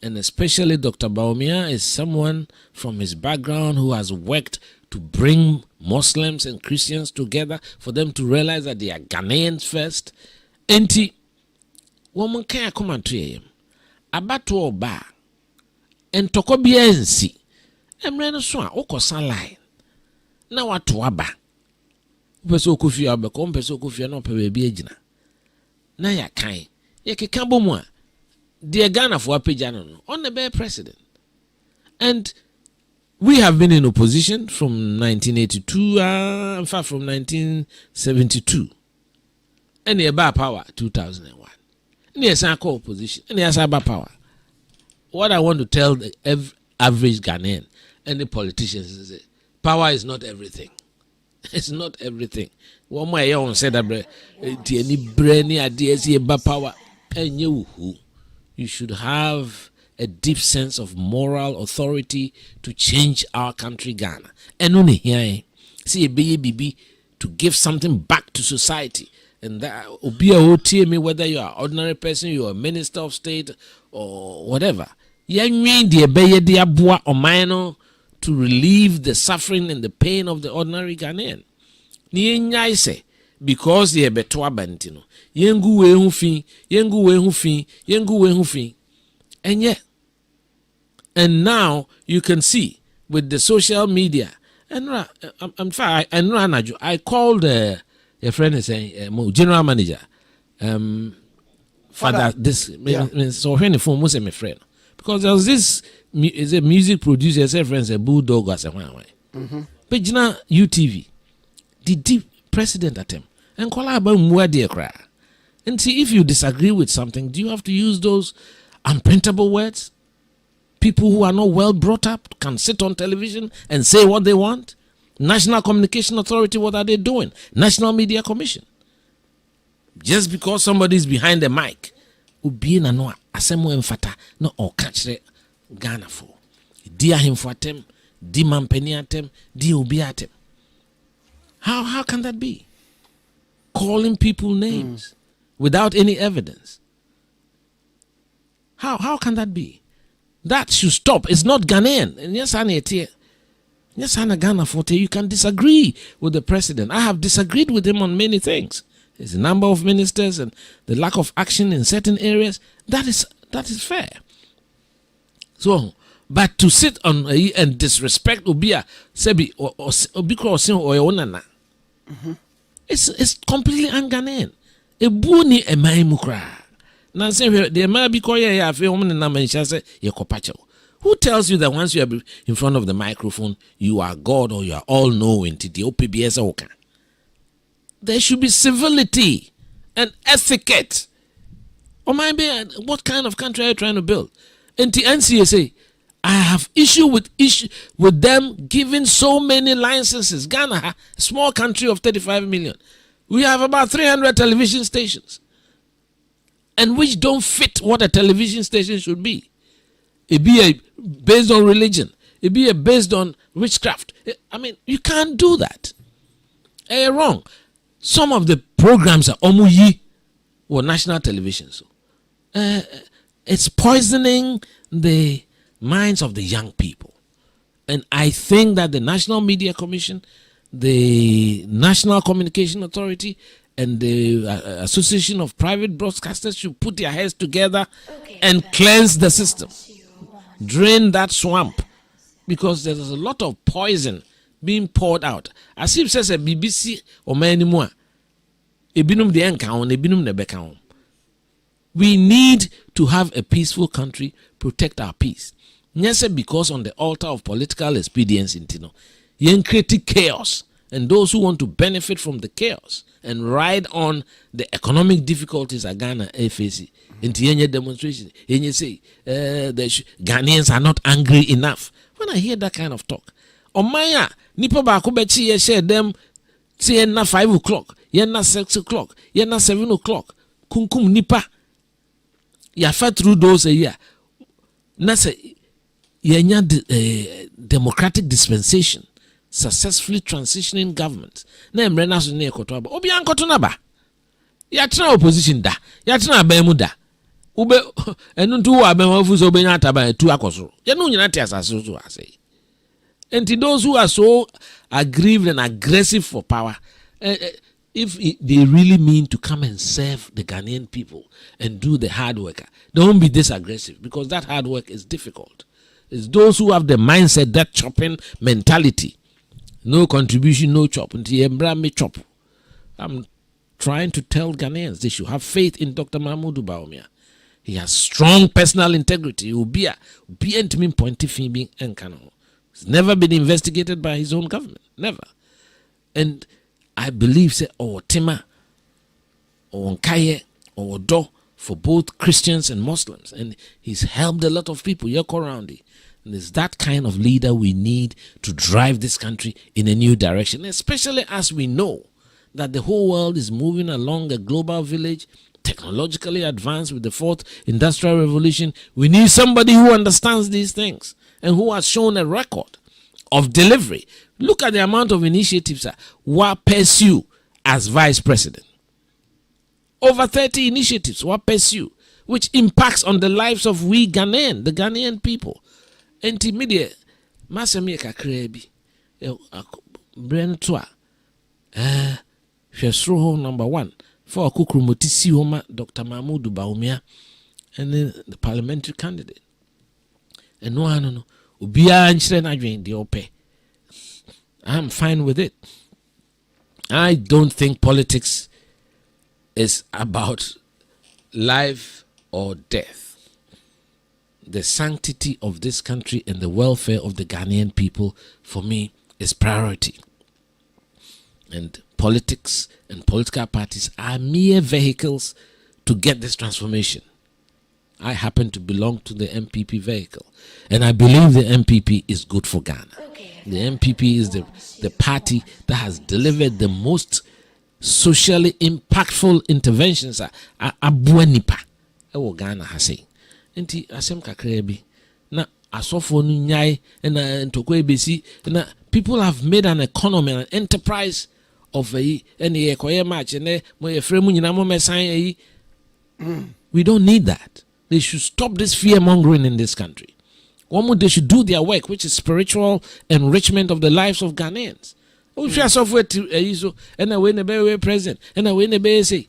And especially Dr. Baumia is someone from his background who has worked to bring Muslims and Christians together, for them to realize that they are Ghanaians first. Enti, woman can't come and tell him. Abato oba, and tokobiensi. Emreno swa, oko line. Na watu aba. Upeso kufia abeko, umpeso kufia no pewebi ejina. Na ya kai. Ya kikambo mwa. Dear Ghana for Apejano on the bear president. And we have been in opposition from 1982, in fact from 1972. And the bar power 2001. And yes, I call opposition. And yes, I bar power. What I want to tell the average Ghanaian and the politicians is that power is not everything. It's not everything. One more young said that any brainy ideas here about power. And you should have a deep sense of moral authority to change our country, Ghana. And only here, see a baby to give something back to society. And that will be a me whether you are an ordinary person, you are a minister of state, or whatever. To relieve the suffering and the pain of the ordinary Ghanaian. Because they are betua bantino. Yengu we hufi. And yet, and now you can see with the social media. And I called a friend and saying, general manager, father, this so when the phone was my friend, because there was this is a music producer, say friends, a bulldog or something. But you know, UTV, the deep president at him, and call about more dear cry. And see, if you disagree with something, do you have to use those unprintable words? People who are not well brought up can sit on television and say what they want. National Communication Authority, what are they doing? National Media Commission. Just because somebody is behind the mic, ubi na no asemo emfata no o catch Ghana for. Dia him for atem, di mampeni atem, di ubi atem. How can that be? Calling people names without any evidence. How can that be? That should stop. It's not Ghanaian. And yes, Ghana for you can disagree with the president. I have disagreed with him on many things. There's a number of ministers and the lack of action in certain areas. That is fair. So, but to sit on and disrespect Obia Sebi or Obiko or Onana, it's completely un-Ghanaian. Ebuni emaimukra. Now say the maybe koya fe woman na mention say ye kopacho. Who tells you that once you are in front of the microphone you are God or you are all knowing to the OPBS oka? There should be civility and etiquette. Or maybe what kind of country are you trying to build? And the NCSA, I have issue with them giving so many licenses. Ghana, a small country of 35 million. We have about 300 television stations. And which don't fit what a television station should be. It be based on religion. It be based on witchcraft. I mean, you can't do that. You're wrong. Some of the programs are omuyi or national television. So it's poisoning the minds of the young people. And I think that the National Media Commission, the National Communication Authority, and the Association of Private Broadcasters should put their heads together and cleanse the system. Drain that swamp. Because there's a lot of poison being poured out. As if says a BBC or many more. We need to have a peaceful country, protect our peace. Yes, because on the altar of political expediency, yen create chaos, and those who want to benefit from the chaos and ride on the economic difficulties that Ghana faces. Into any demonstration, and you say the Ghanaians are not angry enough. When I hear that kind of talk, Omaya nipa ba kubechi ye share them say na 5 o'clock, ye na 6 o'clock, ye na 7 o'clock. Kunkum nipa ya fed through those a year. Na say ye nya democratic dispensation, successfully transitioning government. Na emre na so na ekoto ba. Obi ankoto na ba. Ya tena opposition da. Ya tena abemu da. Ube enu tu wa abemu fu so be nya ataba tu akosoro. Ye no nyina te asase so ase. And to those who are so aggrieved and aggressive for power, if they really mean to come and serve the Ghanaian people and do the hard work, don't be this aggressive, because that hard work is difficult. It's those who have the mindset, that chopping mentality. No contribution, no chop. Chop. I'm trying to tell Ghanaians they should have faith in Dr. Mahmoud Bawumia. He has strong personal integrity. He will be a pointy finger and canon. He's never been investigated by his own government. Never. And I believe say Tima or Nkaye or Do for both Christians and Muslims. And he's helped a lot of people. And it's that kind of leader we need to drive this country in a new direction, especially as we know that the whole world is moving along a global village, technologically advanced with the fourth industrial revolution. We need somebody who understands these things and who has shown a record of delivery. Look at the amount of initiatives were pursued as vice president. Over 30 initiatives were pursued, which impacts on the lives of we Ghanaian, the Ghanaian people. Intermediate, Masami Kakrebi, Brentua, Shesro number 1. For Kukrumotisi Homa, Dr. Mahmoud Bawumia, and then the parliamentary candidate. And no one, Ubia and Shren the OP. I'm fine with it. I don't think politics is about life or death. The sanctity of this country and the welfare of the Ghanaian people, for me, is priority. And politics and political parties are mere vehicles to get this transformation. I happen to belong to the MPP vehicle, and I believe the MPP is good for Ghana. The MPP is the party that has delivered the most socially impactful interventions abuanipa ewo Ghana has say. Enti asem kakra bi na asofo no nyai na ntoko ebesi na people have made an economy, an enterprise of a any ekoye match and mo ye fremu nyina mo mesan. We don't need that. They should stop this fear mongering in this country. They should do their work, which is spiritual enrichment of the lives of Ghanaians. We share software to and away in the present and away in the say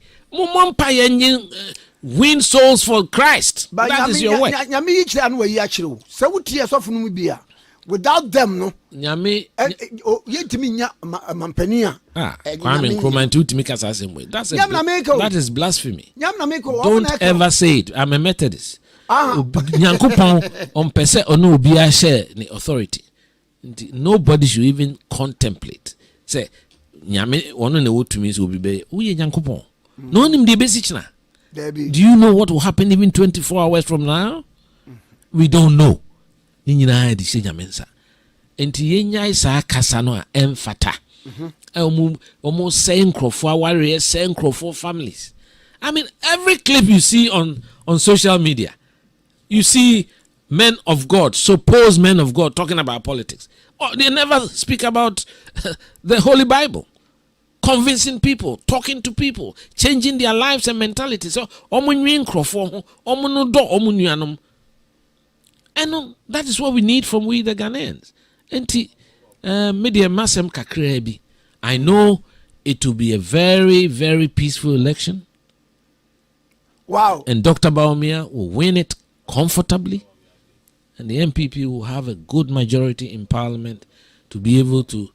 win souls for Christ. But that is your work. Without them, no. Nyame that is blasphemy. Don't ever say it. I'm a Methodist. Nyankopon on pese ono obi share the authority. Nobody should even contemplate. Say nyame ono na wotumi so obi be uye Nyankopon. No nim de basic na. Do you know what will happen even 24 hours from now? We don't know. Ni nyina de se nyame nsa. Enti yenya isa kasa no a emfata. Omo say nkrofo aware say nkrofo families. I mean, every clip you see on social media, you see men of God, supposed men of God, talking about politics. Oh, they never speak about the Holy Bible, convincing people, talking to people, changing their lives and mentality. So, and that is what we need from we the Ghanaians. Media masem kakrebi. I know it will be a very, very peaceful election. Wow. And Dr. Bawumia will win it comfortably. And the MPP will have a good majority in parliament to be able to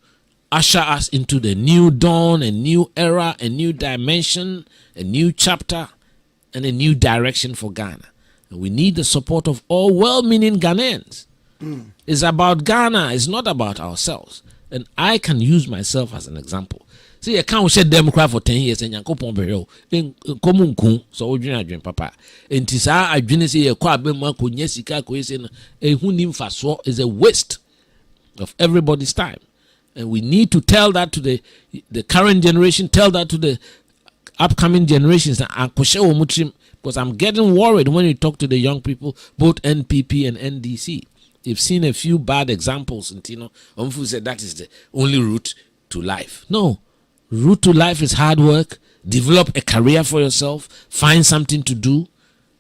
usher us into the new dawn, a new era, a new dimension, a new chapter, and a new direction for Ghana. And we need the support of all well-meaning Ghanaians. It's about Ghana. It's not about ourselves. And I can use myself as an example. See, I can't shed Democrat for 10 years and Yankopon Bero in Komunku, so Odrin Papa. And Tisa, I didn't say a quabema could yesika coisin a hunim faso is a waste of everybody's time. And we need to tell that to the current generation, tell that to the upcoming generations, because I'm getting worried when you talk to the young people, both NPP and NDC. They've seen a few bad examples, and Omfu said that is the only route to life. No, route to life is hard work. Develop a career for yourself. Find something to do,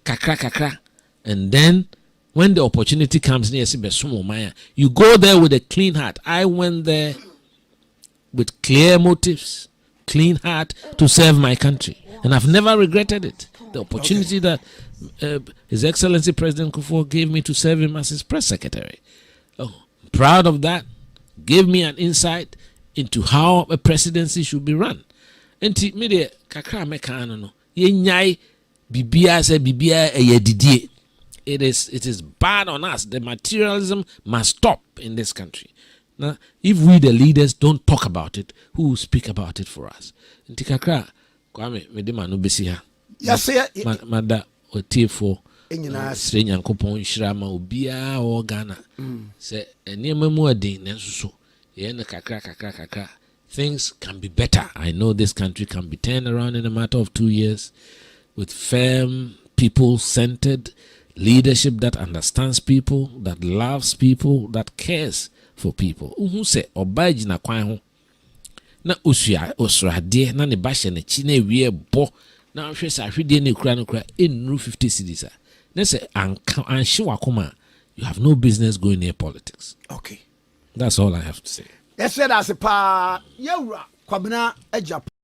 kakra kakra, and then when the opportunity comes near you go there with a clean heart. I went there with clear motives, clean heart to serve my country, and I've never regretted it. The opportunity that His Excellency President Kufuor gave me to serve him as his press secretary. I'm proud of that. Gave me an insight into how a presidency should be run. Enti me de kakra meka no ye nyai bibia se bibia eyedidie. It is bad on us. The materialism must stop in this country. Now, if we the leaders don't talk about it, who will speak about it for us? Enti kakra kwame me de manu besi ha. Yes, mada otiefo sre nyankopon hyirama obia o Ghana. Se enema mu adin nenso so ye na kakra things can be better. I know this country can be turned around in a matter of 2 years with firm, people-centered leadership that understands people, that loves people, that cares for people. Who say obaji na kwan ho na osrade na ne bahye na chi na wie bo na hwe sa hwede ne kura enru 50 cedis. Na say anhye wakoma, you have no business going near politics. Okay. That's all I have to say. Yes, that's a pa. Yewra kwabena agyapong.